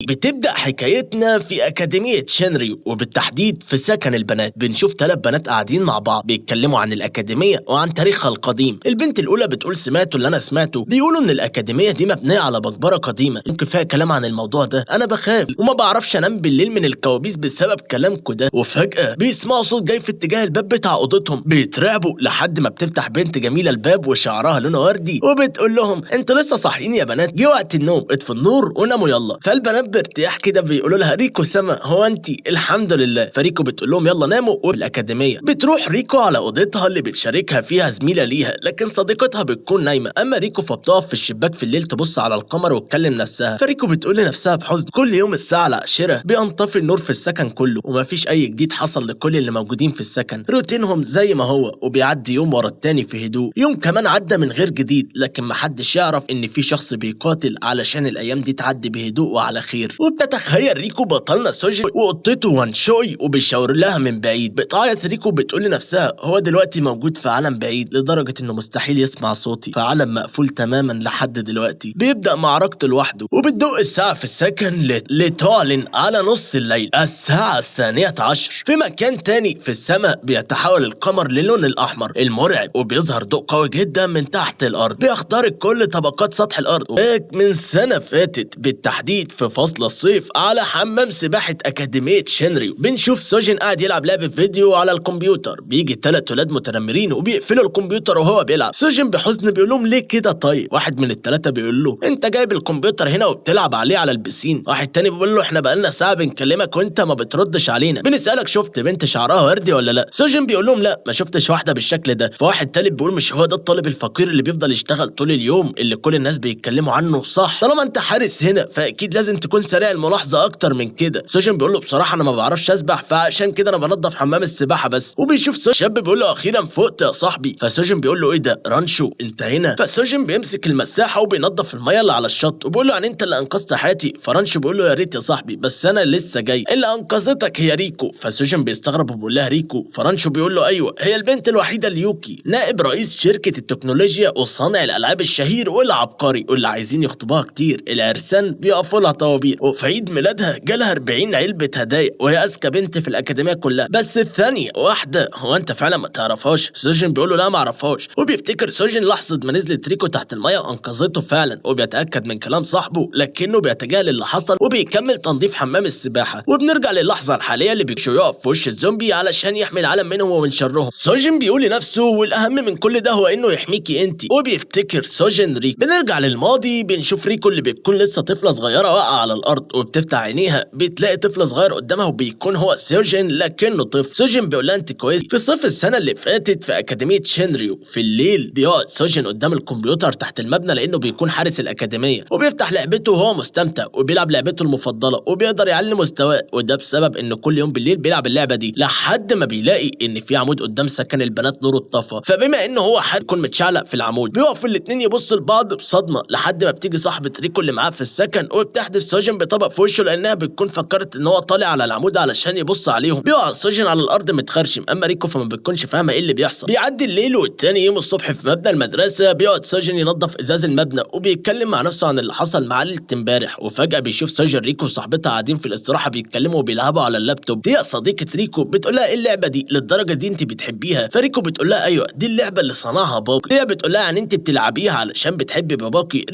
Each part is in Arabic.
بتبدأ حكايتنا في أكاديمية شينريو وبالتحديد في سكن البنات. بنشوف 3 بنات قاعدين مع بعض بيتكلموا عن الأكاديمية وعن تاريخها القديم. البنت الأولى بتقول سمعتوا اللي أنا سمعته، بيقولوا إن الأكاديمية دي مبنية على مقبرة قديمة. يمكن فيها كلام عن الموضوع ده. أنا بخاف وما بعرفش أنام بالليل من الكوابيس بسبب كلامكم ده. وفجأة بيسمعوا صوت جاي في اتجاه الباب بتاع أوضتهم، بيترعبوا لحد ما بتفتح بنت جميلة الباب وشعرها لونه وردي وبتقول لهم انتوا لسه صاحيين يا بنات؟ جه وقت النوم، اطفوا النور وناموا يلا. فالبنات بارتياح كده بيقولوا لها ريكو سما هو انتي؟ الحمد لله. فريكو بتقول لهم يلا ناموا. والأكاديمية بتروح ريكو على أوضتها اللي بتشاركها فيها زميلة ليها، لكن صديقتها بتكون نايمة. أما ريكو فبتقف في الشباك في الليل تبص على القمر وتكلم نفسها. فريكو بتقول لنفسها بحزن كل يوم الساعة العاشرة بينطفي النور في السكن كله ومفيش أي جديد حصل لكل اللي موجودين في السكن. روتينهم زي ما هو وبيعدي يوم ورا التاني في هدوء. يوم كمان عدى من غير جديد، لكن محدش يعرف إن في شخص بيقاتل علشان الأيام دي تعدي بهدوء وعلى خير. وبتتخيل ريكو بطلنا سوجي وقطته وانشوي وبيشاور لها من بعيد. بتعيط ريكو بتقول لنفسها هو دلوقتي موجود في عالم بعيد لدرجة إنه مستحيل يسمع صوتي، في عالم مقفول تماما لحد دلوقتي. بيبدأ معركته لوحده وبتدق الساعة في السكن لتعلن على نص الليل الساعة 12:10. في مكان تاني في السماء بيتحول القمر للون الأحمر المرعب وبيظهر ضوء قوي جدا من تحت الأرض بيخترق كل طبقات سطح الأرض. من سنة فاتت بالتحديد في فصل الصيف على حمام سباحة أكاديمية شينريو بنشوف سوجين قاعد يلعب لعبة فيديو على الكمبيوتر. بيجي 3 ولاد متنمرين وبيقفلوا الكمبيوتر وهو بيلعب. سوجين بحزن بيقول لهم ليه كده؟ طيب واحد من ال3 بيقول له انت جايب الكمبيوتر هنا وبتلعب عليه على البسين. واحد تاني بيقول له احنا بقالنا ساعة بنكلمك وانت ما بتردش علينا، بنسألك شفت بنت شعرها وردي ولا لا؟ سوجين بيقول لهم لا ما شفتش واحدة بالشكل ده. فواحد تالت بيقول مش هو ده الطالب الفقير اللي بيفضل يشتغل طول اليوم اللي كل الناس بيتكلموا عنه؟ صح، طالما انت حارس هنا فاكيد لازم تكون سريع الملاحظة اكتر من كده. سوجين بيقول له بصراحة انا ما بعرفش اسبح فعشان كده انا بنضف حمام السباحة بس. وبيشوف شاب بيقول له اخيرا فقت يا صاحبي. فسوجين بيقول له ايه ده رانشو انت هنا؟ فسوجين بيمسك المساحة وبينضف المية اللي على الشط وبيقول له يعني انت اللي انقذت حياتي؟ فرانشو بيقول له يا ريت يا صاحبي بس انا لسه جاي، اللي انقذتك هي ريكو. فسوجين بيستغرب وبيقول لها ريكو؟ فرانشو بيقول له ايوه هي البنت الوحيدة ليوكي، نائب رئيس شركة التكنولوجيا وصانع الالعاب الشهير والعبقري واللي عايزين يخطبوها كتير. العرسان بيقفوا لها طوابير وفي عيد ميلادها جالها 40 علبة هدايا وهي اذكى بنت في الاكاديمية كلها. بس الثانية واحدة هو انت فعلا ما تعرفهاش؟ سوجين بيقول له لا ما اعرفهاش. وبيفتكر سوجين لحظة ما نزلت ريكو تحت المية وانقذته فعلا وبيتأكد من كلام صاحبه، لكنه بيتجاهل اللي حصل وبيكمل تنظيف حمام السباحة. وبنرجع للحظة الحالية اللي بيكشو يقف في وش الزومبي علشان يحمي العالم منهم ومن شرهم. سوجين بيقول لنفسه والاهم من كل ده هو انه يحميكي انت. وبيفتكر سوجين ريكو. بنرجع للماضي بنشوف ريكو اللي بتكون لسه طفلة صغيرة واقعة على الارض وبتفتح عينيها بتلاقي طفل صغير قدامها وبيكون هو سوجين لكنه طفل. سوجين بيقول لها انت كويس؟ في صيف السنة اللي فاتت في أكاديمية شينريو في الليل بيقعد سوجين قدام الكمبيوتر تحت المبنى لانه بيكون حارس الأكاديمية وبيفتح لعبته وهو مستمتع وبيلعب لعبته المفضلة وبيقدر يعلي مستواه. وده بسبب انه كل يوم بالليل بيلعب اللعبة دي لحد ما بيلاقي ان في عمود قدام سكن البنات نوره اتطفى. فبما انه هو حد يكون متشعلق في العمود بيقف الاتنين يبصوا لبعض بصدمة لحد ما بتيجي صاحبة ريكو اللي معاه في السكن وبتحدف سوجين بطبق في وشه لانها بتكون فكرت ان هو طالع على العمود علشان يبص عليهم. بيقع سوجين على الارض متخرشم، اما ريكو فما بتكونش فاهمه ايه اللي بيحصل. بيعدي الليل والتاني يوم الصبح في مبنى المدرسه بيقعد سوجين ينظف ازاز المبنى وبيتكلم مع نفسه عن اللي حصل معاه ليله امبارح. وفجاه بيشوف سوجين ريكو وصاحبتها قاعدين في الاستراحه بيتكلموا وبيلعبوا على اللابتوب. هي صديقه ريكو بتقول لها ايه اللعبه دي للدرجه دي انت بتحبيها؟ فريكو بتقول لها ايوه دي اللعبه اللي صنعها بابا. هي بتقول لها يعني انت بتلعبيها علشان بتحبي باباكي؟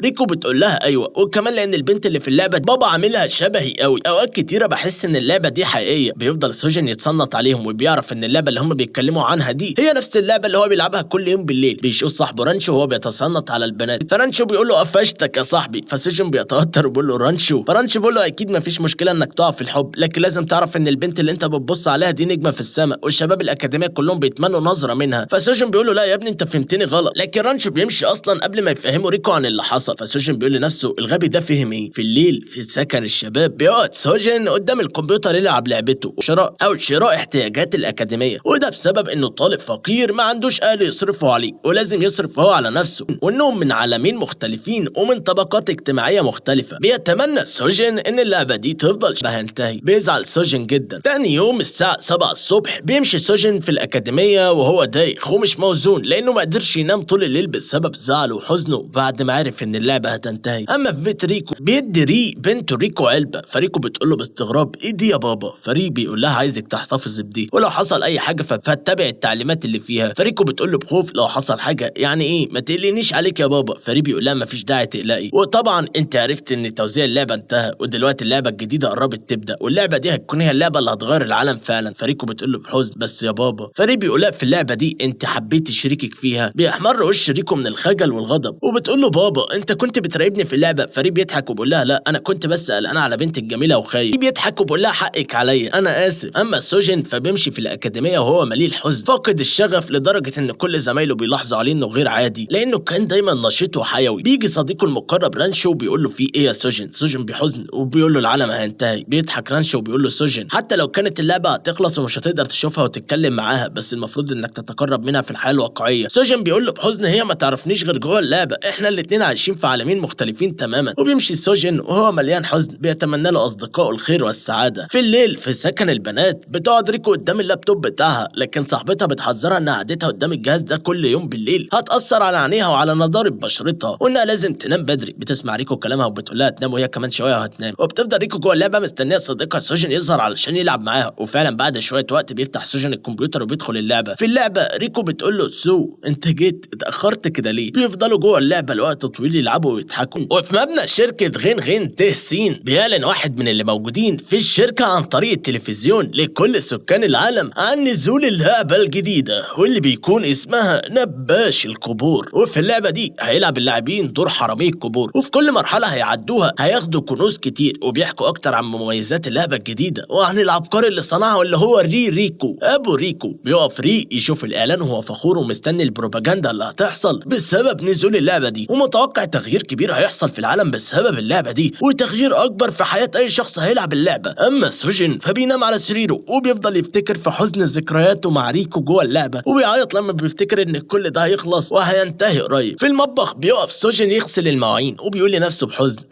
ريكو بتقول لها ايوه وكمان لان البنت اللي في اللعبه بابا عاملها شبهي قوي. اوقات كتيره بحس ان اللعبه دي حقيقيه. بيفضل سوجين يتصنت عليهم وبيعرف ان اللعبه اللي هم بيتكلموا عنها دي هي نفس اللعبه اللي هو بيلعبها كل يوم بالليل. بيشوف صاحبه رانشو وهو بيتصنت على البنات. فرانشو بيقول له قفشتك يا صاحبي. فسوجين بيتوتر وبيقول له رانشو. فرانشو بيقول له اكيد مفيش مشكله انك تقع في الحب، لكن لازم تعرف ان البنت اللي انت بتبص عليها دي نجمه في السماء والشباب الاكاديميه كلهم بيتمنوا نظره منها. فسوجين بيقول له لا يا ابني انت فهمتني غلط، لكن رانشو بيمشي اصلا قبل ما يفهموا ريكو عن اللي حصل. فسوجين بيقول لنفسه الغبي ده فهم ايه؟ في الليل في سكن الشباب بيقعد سوجين قدام الكمبيوتر يلعب لعبته شراء احتياجات الاكاديميه، وده بسبب انه طالب فقير ما عندوش اهل يصرفوا عليه ولازم يصرف هو على نفسه، وانهم من عالمين مختلفين ومن طبقات اجتماعيه مختلفه. بيتمنى سوجين ان اللعبه دي تفضل شبه انتهي. بيزعل سوجين جدا. تاني يوم الساعه 7 الصبح بيمشي سوجين في الاكاديميه وهو دايخ ومش موزون لانه ما قدرش ينام طول الليل بسبب زعله وحزنه بعد ما عرف ان اللعبه هتنتهي. اما في بيت ريكو بيدي ري بنت ريكو علبة، فريكو بتقول له باستغراب ايه دي يا بابا؟ فري بيقول لها عايزك تحتفظ بدي ولو حصل اي حاجة فاتبع التعليمات اللي فيها. فريكو بتقول له بخوف لو حصل حاجة يعني ايه؟ ما تقلقنيش عليك يا بابا. فري بيقول لها مفيش داعي تقلقي، وطبعا انت عرفت ان توزيع اللعبة انتهى ودلوقتي اللعبة الجديدة قربت تبدأ، واللعبة دي هتكون هي اللعبة اللي هتغير العالم فعلا. فريكو بتقول له بحزن بس يا بابا. فري بيقول لها في اللعبة دي انت حبيتي شريكك فيها. بيحمر وش ريكو من الخجل والغضب وبتقول له بابا انت كنت بتراقبني في اللعبة. فري بيضحك وبيقول لها لا انا كنت بس قلقان على بنتك الجميلة وخايف. بيضحك وبيقول لها حقك عليا انا اسف. اما سوجن فبيمشي في الاكاديمية وهو مليء الحزن فاقد الشغف لدرجة ان كل زمايله بيلاحظوا عليه انه غير عادي لانه كان دايما نشيط وحيوي. بيجي صديقه المقرب رانشو وبيقول له في ايه يا سوجن؟ سوجن بحزن وبيقول له العالم هينتهي. بيضحك رانشو وبيقول له سوجن حتى لو كانت اللعبة هتخلص ومش هتقدر تشوفها وتتكلم معاها بس المفروض انك تتقرب منها في الحياة الواقعية. سوجن بيقول له بحزن هي ما تعرفنيش غير جوه اللعبة، احنا الاتنين عايشين في عالمين مختلفين تماما. وبيمشي سوجن وهو مليان حزن بيتمنى له اصدقائه الخير والسعادة. في الليل في سكن البنات بتقعد ريكو قدام اللابتوب بتاعها لكن صاحبتها بتحذرها ان قعدتها قدام الجهاز ده كل يوم بالليل هتأثر على عينيها وعلى نضارة بشرتها وانها لازم تنام بدري. بتسمع ريكو كلامها وبتقول لها تنام وهي كمان شوية وهتنام. وبتفضل ريكو جوه اللعبة مستنية صديقها سوجن يظهر علشان يلعب معاها. وفعلا بعد شوية وقت بيفتح سوجن الكمبيوتر وبيدخل اللعبة. في اللعبة ريكو بتقول له انت جيت اتأخرت كده ليه؟ بيفضلوا جوه اللعبة لوقت طويل يلعبوا ويضحكوا. وفي مبنى شركة غين غين تهسين بيعلن واحد من اللي موجودين في الشركة عن طريق التلفزيون لكل سكان العالم عن نزول اللعبة الجديدة واللي بيكون اسمها نباش القبور. وفي اللعبة دي هيلعب اللاعبين دور حرامي القبور وفي كل مرحلة هيعدوها هياخدوا كنوز كتير. وبيحكوا اكتر عن مميزات اللعبة الجديدة وعن العبقري اللي صنعها واللي هو ريكو ابو ريكو. بيقف يشوف الاعلان وهو فخور ومستني البروباجندا اللي هتحصل بسبب نزول اللعبة دي ومتوقع تغيير كبير هيحصل في العالم بسبب اللعبة دي وتغيير اكبر في حياة اي شخص هيلعب اللعبة. اما سوجن فبينام على سريره وبيفضل يفتكر في حزن ذكرياته مع ريكو جوه اللعبة وبيعيط لما بيفتكر ان كل ده هيخلص وهينتهي قريب. في المطبخ بيقف سوجن يغسل المواعين وبيقول لنفسه بحزن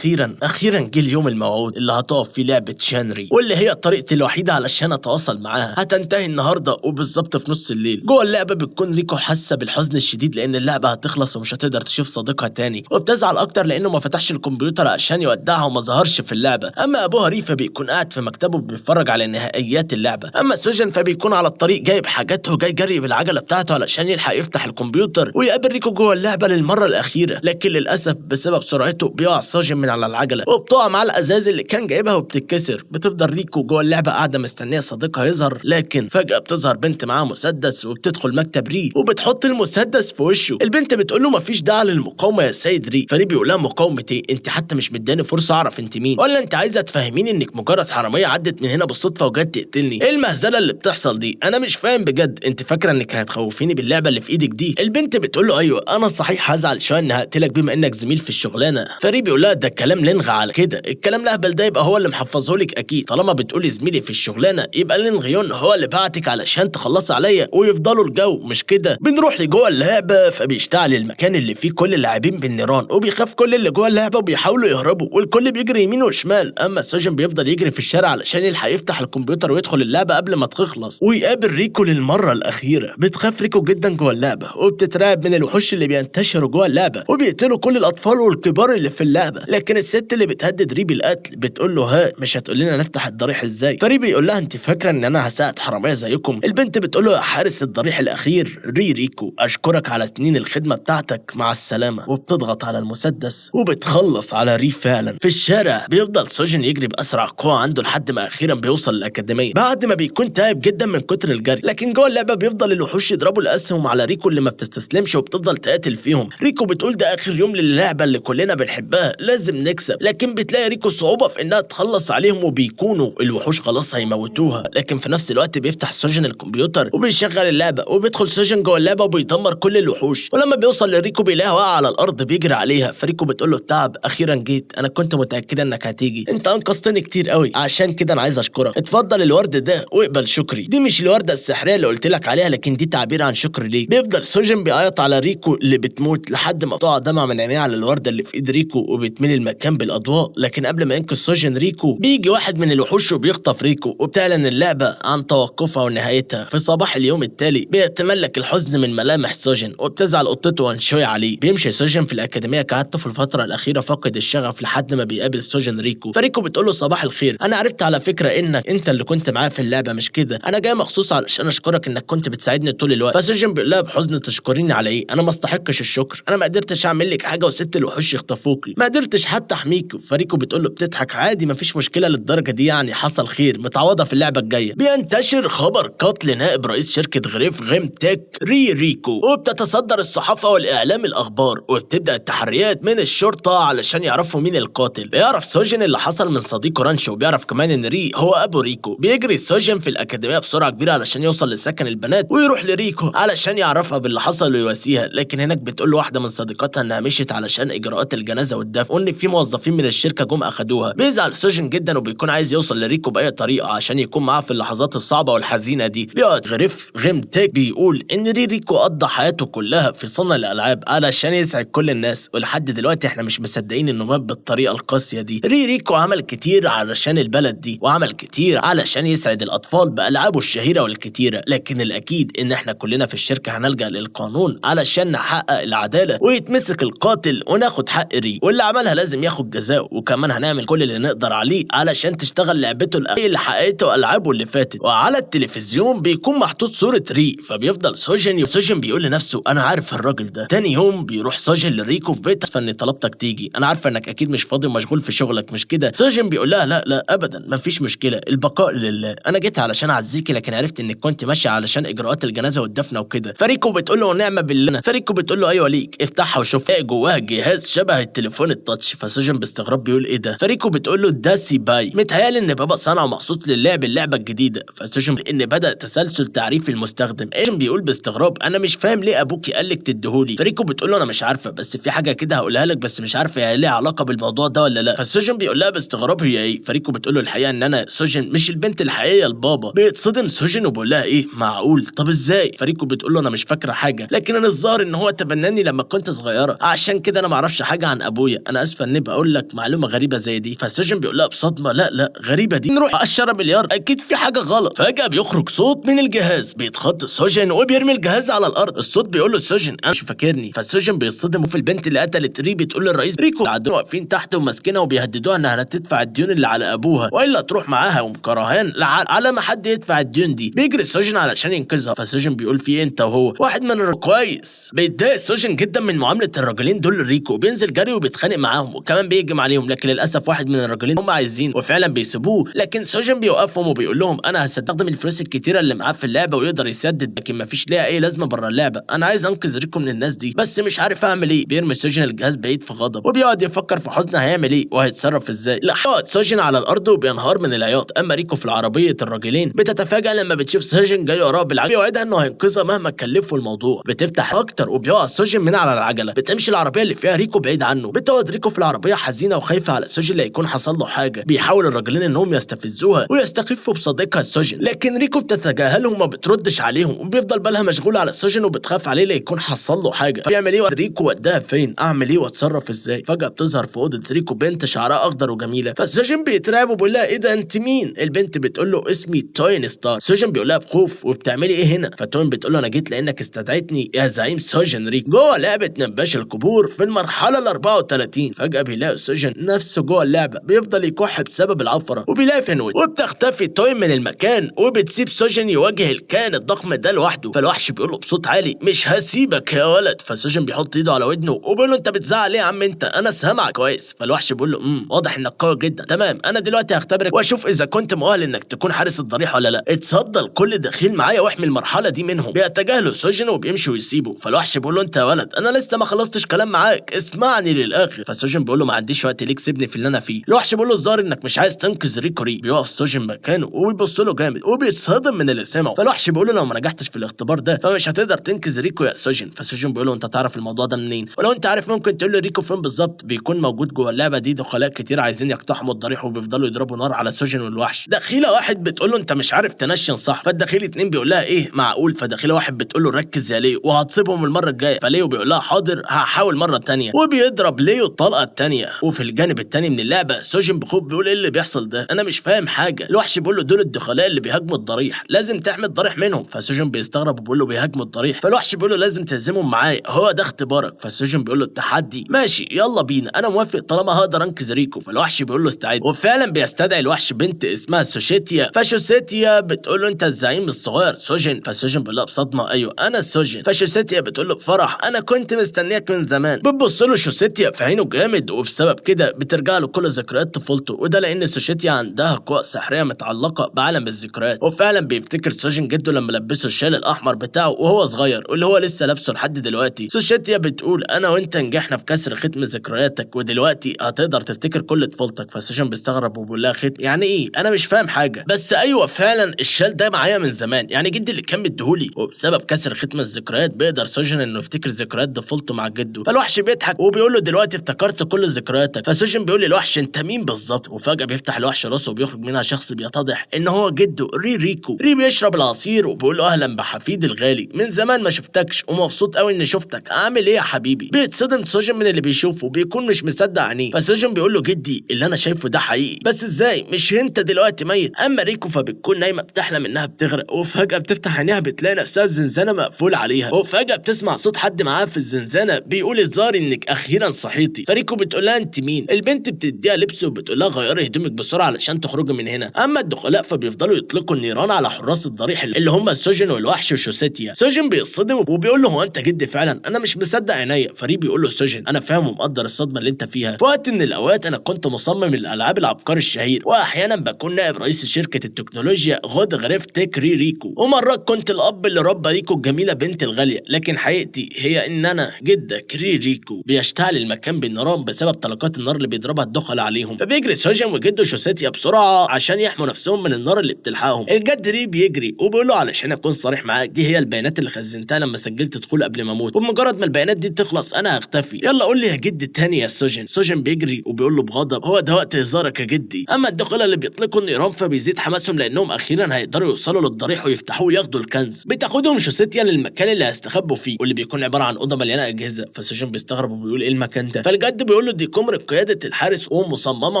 اخيرا جه اليوم الموعود اللي هتقف فيه لعبة شانري واللي هي طريقتي الوحيدة علشان اتواصل معاها هتنتهي النهارده وبالظبط في نص الليل. جوه اللعبة بتكون ريكو حاسة بالحزن الشديد لان اللعبة هتخلص ومش هتقدر تشوف صديقها تاني وبتزعل اكتر لانه ما فتحش الكمبيوتر عشان يودعها وما ظهرش في اللعبة. اما ابوها ريفا بيكون قاعد في مكتبه بيتفرج على نهائيات اللعبة. اما سوجن فبيكون على الطريق جايب حاجاته وجاي جري بالعجلة بتاعته علشان يلحق يفتح الكمبيوتر ويقابل ريكو جوه اللعبة للمرة الأخيرة لكن للأسف بسبب سرعته بيقع سوجن من على العجلة وبتقع مع الأزاز اللي كان جايبها وبتتكسر. بتفضل ريكو جوه اللعبة قاعدة مستنية صديقها يظهر لكن فجأة بتظهر بنت معاها مسدس وبتدخل مكتب ري وبتحط المسدس في وشه. البنت بتقول له مفيش داعي للمقاومة يا سيد ري. فري بيقول لها مقاومة ايه؟ انت حتى مش مداني فرصة اعرف انت مين ولا انت عايزة تفهميني انك مجرد حرامية عدت من هنا بالصدفة وجت تقتلني؟ ايه المهزلة اللي بتحصل دي؟ انا مش فاهم بجد. انت فاكرة انك هتخوفيني باللعبة اللي في ايدك دي؟ البنت بتقول له ايوه انا صحيح هزعل شويه اني هقتلك بما انك زميل في الشغلانه. فري بيقول لها ده الكلام لنغى على كده، الكلام الاهبل ده يبقى هو اللي محفظه لك اكيد. طالما بتقولي زميلي في الشغلانه يبقى لنغيون هو اللي بعتك علشان تخلصي عليا ويفضلوا الجو مش كده. بنروح لجوه اللعبه فبيشتعل المكان اللي فيه كل اللاعبين بالنيران وبيخاف كل اللي جوه اللعبه وبيحاولوا يهربوا والكل بيجري يمين وشمال. اما سوجن بيفضل يجري في الشارع علشان يلحق يفتح الكمبيوتر ويدخل اللعبه قبل ما تخلص ويقابل ريكو للمره الاخيره. بتخاف ريكو جدا جوه اللعبه وبتترعب من الوحوش اللي بينتشروا جوه اللعبه وبيقتلوا كل الاطفال والكبار اللي في اللعبه. لكن الست اللي بتهدد ري بالقتل بتقول له ها مش هتقول لنا نفتح الضريح ازاي؟ فري بيقول لها انت فاكره ان انا هساعد حراميه زيكم؟ البنت بتقول له يا حارس الضريح الاخير ريكو اشكرك على سنين الخدمه بتاعتك مع السلامه. وبتضغط على المسدس وبتخلص على ري فعلا. في الشارع بيفضل سوجن يجري باسرع قوه عنده لحد ما اخيرا بيوصل للاكاديميه بعد ما بيكون تعب جدا من كتر الجري. لكن جوه اللعبه بيفضل الوحوش يضربوا الاسهم على ريكو اللي ما بتستسلمش وبتفضل تقاتل فيهم. ريكو بتقول ده اخر يوم للعبه اللي كلنا بنحبها لازم نكسب. لكن بتلاقي ريكو صعوبه في انها تخلص عليهم وبيكونوا الوحوش خلاص هيموتوها. لكن في نفس الوقت بيفتح سوجن الكمبيوتر وبيشغل اللعبه وبيدخل سوجن جوه اللعبه وبيدمر كل الوحوش. ولما بيوصل لريكو بيلاقيها واقعه على الارض بيجري عليها. فريكو بتقول له تعب اخيرا جيت، انا كنت متاكده انك هتيجي، انت انقذتني كتير قوي عشان كده انا عايز اشكرك. اتفضل الورد ده واقبل شكري. دي مش الورده السحريه اللي قلت لك عليها لكن دي تعبير عن شكر ليك. بيفضل سوجن بيعيط على ريكو اللي بتموت لحد ما تقع دمع من عينيه على الورده اللي في ايد ريكو وبتملي المكان بالاضواء. لكن قبل ما ينقذ سوجن ريكو بيجي واحد من الوحوش وبيخطف ريكو وبتعلن اللعبه عن توقفها ونهايتها. في صباح اليوم التالي بيتملك الحزن من ملامح سوجن وبتزعل قطته وانشوي عليه. بيمشي سوجن في الاكاديميه كعادته في الفتره الاخيره فاقد الشغف لحد ما بيقابل سوجن ريكو. فريكو بتقول له صباح الخير، انا عرفت على فكره انك انت اللي كنت معايا في اللعبه مش كده، انا جاي مخصوص علشان اشكرك انك كنت بتساعدني طول الوقت. فسوجن بيقول لها بحزن تشكريني على ايه؟ انا ما استحقش الشكر، انا ما قدرتش اعمل لك حاجه وسبت الوحوش يخطفوكي، ما قدرتش حتى احميكي. فريكو بتقول له بتضحك عادي مفيش مشكله للدرجه دي، يعني حصل خير متعوضه في اللعبه الجايه. بينتشر خبر قتل نائب رئيس شركه غريف غيم تك ريكو، وبتتصدر الصحافه والاعلام الاخبار، وبتبدا التحريات من الشرطه علشان يعرفوا مين القاتل. بيعرف سوجن اللي حصل من صديقه رانشو، وبيعرف كمان ان ري هو ابو ريكو. بيجري سوجن في الاكاديميه بسرعه كبيره علشان يوصل لسكن البنات ويروح لريكو علشان يعرفها باللي حصل ويواسيها، لكن هناك بتقول له واحده من صديقاتها انها مشيت علشان اجراءات الجنازه والدفن، وان في موظفين من الشركه جم اخدوها. بيزعل سوجن جدا وبيكون عايز يوصل لريكو باي طريقه عشان يكون معاه في اللحظات الصعبه والحزينه دي. بيقعد غريف غيم تك بيقول ان ريكو قضى حياته كلها في صنع الالعاب علشان يسعد كل الناس، ولحد دلوقتي احنا مش مصدقين انه مات بالطريقه القاسيه دي. ريكو عمل كتير علشان البلد دي، وعمل كتير علشان يسعد الاطفال بالعابه الشهيره والكتيره، لكن الاكيد ان احنا كلنا في الشركه هنلجأ للقانون علشان نحقق العداله ويتمسك القاتل وناخد حق واللي عملها لازم ياخد جزاءه، وكمان هنعمل كل اللي نقدر عليه علشان تشتغل لعبته الاخيره اللي حققته العابه اللي فاتت. وعلى التلفزيون بيكون محطوط صوره فبيفضل سوجن بيقول لنفسه انا عارف الراجل ده. تاني يوم بيروح سوجن لريكو في بيتها فاني طلبتك تيجي، انا عارفه انك اكيد مش فاضي ومشغول في شغلك مش كده؟ سوجن بيقول لها لا ابدا مفيش مشكله، البقاء لله، انا جيت علشان اعزيكي لكن عرفت انك كنت ماشيه علشان اجراءات الجنازه والدفنه وكده. فريكو بتقول له نعمه بالله. فريكو بتقول له ايوه ليك، افتحها وشوف ايه جواها، جهاز شبه التليفون التاتش. فسوجن باستغراب بيقول ايه ده؟ فريكو بتقول له ده سيباي، متهيألي ان بابا صنعه مخصوص اللعبه الجديده. فسوجن ان بدا تسلسل تعريف المستخدم. سوجن بيقول باستغراب انا مش فاهم ليه ابوكي قالك تديهولي. فريكو بتقول له انا مش عارفه بس في حاجه كده هقولها لك بس مش عارفه هي ليها علاقه بالموضوع ده ولا لا. فسوجن بيقول لها باستغراب هي ايه؟ فريكو بتقول له الحقيقه ان انا سوجن مش البنت الحقيقيه لبابا. بيتصدم سوجن وبيقول لها ايه معقول؟ طب ازاي؟ فريكو بتقول له انا مش فاكره حاجه، لكن انا الظاهر ان هو تبناني لما كنت صغيره عشان كده انا ما اعرفش حاجه عن ابويا، انا اسفه اني بقول لك معلومه غريبه زي دي. فسوجن بيقول لها بصدمه لا غريبه دي، نروح 10 مليار اكيد في حاجه غلط. فجاه بيخرج صوت من الجهاز بيتخض سوجن وبيرمي الجهاز على الارض. الصوت بيقول له سوجن انا مش فاكرني. فسوجن بيصطدم في البنت اللي قتلت بتقول للرئيس ريكو قاعدين واقفين تحت وماسكينها وبيهددوها انها هتدفع الديون اللي على ابوها والا تروح معاها ومكرهان على ما حد يدفع الديون دي. بيجري سوجن علشان ينقذها. فسوجن بيقول في انت وهو واحد من كويس. بيتضايق سوجن جدا من معامله الراجلين دول لريكو، بينزل جري وبيتخانق معاهم وكمان بيهجم عليهم، لكن للاسف واحد من الراجلين هم عايزين وفعلا بيسيبوه، لكن سوجن بيوقفهم وبيقول لهم انا هستخدم الفلوس الكتيره اللي معاه في اللعبه ويقدر يسدد، لكن مفيش ليها اي لازمه بره اللعبه، انا عايز انقذ ريكو من الناس دي بس مش عارف اعمل ايه. بيرمي سوجن الجهاز بعيد في غضب وبيقعد يفكر في حزن هيعمل ايه وهيتصرف ازاي. لحقت سوجن على الارض وبينهار من العياط. اما ريكو في العربيه الراجلين بتتفاجئ لما بتشوف سوجن جاي وراها بالعجله، بيوعدها انه هينقذها مهما كلفه الموضوع. بتفتح اكتر وبيقع سوجن من على العجله. بتمشي العربيه اللي فيها ريكو بعيد عنه. بتقعد ريكو في العربيه حزينه وخايفه على سوجن اللي هيكون حصل له حاجه. بيحاول الراجلين انهم يستفزوها ويستخفوا بصديقها سوجن، لكن ريكو بتتجاهلهم وما بتردش عليهم وبيفضل بالها مشغوله على سوجن وبتخاف عليه ليكون حصل له حاجه. فبيعمل ايه ريكو؟ وداها فين؟ اعمل ايه واتصرف ازاي؟ فجاه بتظهر في اوضه ريكو بنت شعرها اخضر وجميله. فسوجن بيترعب وبيقول لها ايه ده انت مين؟ البنت بتقول له اسمي توين ستار. سوجن بيقول لها بخوف وبتعملي ايه هنا؟ فتوين بتقول له انا جيت لانك استدعيتني يا زعيم سوجن ريكو جوه لعبه نباش القبور في المرحله ال 34. فجاه بيلاقي سوجن نفسه جوه اللعبه بيفضل يكح بسبب العفره وبيلاقي فنوت وبتختفي توين من المكان وبتسيب سوجن يواجه الكائن الضخم ده لوحده. فالوحش بيقول له بصوت عالي مش هسيبك يا ولد. فسوجن بيحط ايده على ودنه وبيقول له انت بتزعق ليه يا عم انت؟ انا سامعك كويس. فالوحش بيقول له واضح انك قوي جدا، تمام انا دلوقتي هختبرك واشوف اذا كنت مؤهل انك تكون حارس الضريح ولا لا. اتصدى لكل دخيل معايا واحمي المرحله دي منهم. بيتجاهلوا سوجن وبيمشوا ويسيبوا. فالوحش بيقول له انت يا ولد انا لسه ما خلصتش كلام معاك، اسمعني للاخر. فسوجن بيقول له ما عنديش وقت ليك، سيبني في اللي انا فيه. الوحش بيقول له الظاهر انك مش عايز تنقذ ريكو. بيقف سوجن مكانه وبيبص له جامد وبيتصدم من اللي سمعه. فالوحش بيقول له لو ما نجحتش في الاختبار ده فمش هتقدر تنقذ ريكو يا سوجن. فسوجن بيقول له انت تعرف الموضوع ده منين؟ ولو انت عارف ممكن تقول لي ريكو فين بالظبط؟ بيكون موجود جوه اللعبه دي دخلاء كتير عايزين يقتحموا الضريح وبيفضلوا يضربوا نار على سوجن والوحش. دخيله واحد بتقول له انت مش عارف تنشن صح. فالدخيل اتنين بيقول لها ايه معقول؟ فدخيله واحد بتقول له ركز يا ليو وهتصيبهم المره الجايه. فليو بيقول لها حاضر هحاول مره تانية وبيضرب ليو الطلقه التانية. وفي الجانب التاني من اللعبه سوجن بخوف بيقول ايه اللي بيحصل ده؟ انا مش فاهم حاجه. الوحش بيقول له دول الدخلاء اللي بيهاجموا الضريح، لازم تحمي الضريح منهم. فسوجن بيستغرب وبيقول له بيهاجموا الضريح. فالوحش بيقول له لازم تهزمهم معايا، هو ده اختبارك. فسوجن بيقول له التحدي ماشي يلا بينا انا موافق. طالما هقدر انقذ ريكو. فالوحش بيقول له استعد، وفعلا بيستدعي الوحش بنت اسمها سوشيتيا. فشوسيتيا بتقول له انت الزعيم الصغير سوجن. فسوجن بيقول لها بصدمه ايوه انا السوجن. فشوسيتيا بتقول له بفرح انا كنت مستنياك من زمان. بتبص له شوسيتيا في عينه جامد، وبسبب كده بترجع له كل ذكريات طفولته، وده لان سوشيتيا عندها قوى سحريه متعلقه بعالم الذكريات. وفعلا بيفتكر سوجن جده لما لبسه الشال الاحمر بتاعه وهو صغير، واللي هو لسه لابسه لحد دلوقتي. سوشيتيا بتقول انا وانت نجحنا في كسر ختم ذكرياتك، ودلوقتي هتقدر تفتكر كل طفولتك. فسوجن بيستغرب وبيقول لها ختم يعني ايه؟ انا مش فاهم حاجه. بس ايوه فعلا الشال ده معايا من زمان، يعني جدي اللي كان مديهولي. وبسبب كسر ختم الذكريات بيقدر سوجن انه يفتكر ذكريات طفولته مع جده. فالوحش بيضحك وبيقول له دلوقتي افتكرت كل ذكرياتك. فسوجن بيقول للوحش انت مين بالظبط؟ وفجاه بيفتح الوحش راسه وبيخرج منها شخص بيتضح ان هو جده ريكو. بيشرب العصير وبيقول له اهلا بحفيدي الغالي، من زمان ما شفتكش ومبسوط قوي اني شفتك، عامل ايه يا حبيبي؟ بيتصدم سوجن من اللي بيشوفه وبيكون مش مصدق عينيه. فسوجن بيقول له جدي اللي انا شايفه ده حقيقي، بس ازاي؟ مش انت دلوقتي ميت؟ اما ريكو فبتكون نايمه بتحلم انها بتغرق، وفجاه بتفتح عينيها بتلاقي نفسها في زنزانه مقفول عليها. وفجاه بتسمع صوت حد معاها في الزنزانه بيقول الظاهر انك اخيرا صحيتي. فريكو بتقول لها انت مين؟ البنت بتديها لبس وبتقول لها غيري هدومك بسرعه علشان تخرجي من هنا. اما الدخلاء فبيفضلوا يطلقوا النيران على حراس الضريح اللي هم سوجن والوحش وشوسيتيا. سوجن بيصطدم وبيقول له هو انت جدي فعلا؟ انا مش مصدق عينيا. فري بيقول له سوجن انا فاهم ومقدر الصدمه اللي انت فيها، في وقت من الاوقات انا كنت مصمم الالعاب العبقري الشهير، واحيانا بكون نائب رئيس شركه التكنولوجيا غود غريف تك ريكو، ومرات كنت الاب اللي ربى ريكو الجميله بنت الغاليه، لكن حقيقتي هي ان انا جدك ريكو. بيشتعل المكان بالنيران بسبب طلقات النار اللي بيضربها الدخل عليهم. فبيجري سوجن وجده شوسيتيا بسرعه عشان يحموا نفسهم من النار اللي بتلحقهم. الجد بيجري وبيقول له علشان اكون صريح معاك دي هي البيانات اللي خزنتها لما سجلت دخول قبل ما اموت، وبمجرد ما البيانات دي تخلص انا هختفي، يلا قول لي يا جدي تاني يا سوجن. سوجن بيجري وبيقول له بغضب هو ده وقت هزارك يا جدي. اما الدخلاء اللي بيطلقوا النيران فبيزيد حماسهم لانهم اخيرا هيقدروا يوصلوا للضريح ويفتحوه وياخدوا الكنز. بتاخدهم شوسيتيا للمكان اللي هيستخبوا فيه واللي بيكون عباره عن اوضه مليانه اجهزه. فسوجن بيستغرب وبيقول ايه المكان ده؟ فالجد بيقول له دي كاميرا قياده الحارس ومصممه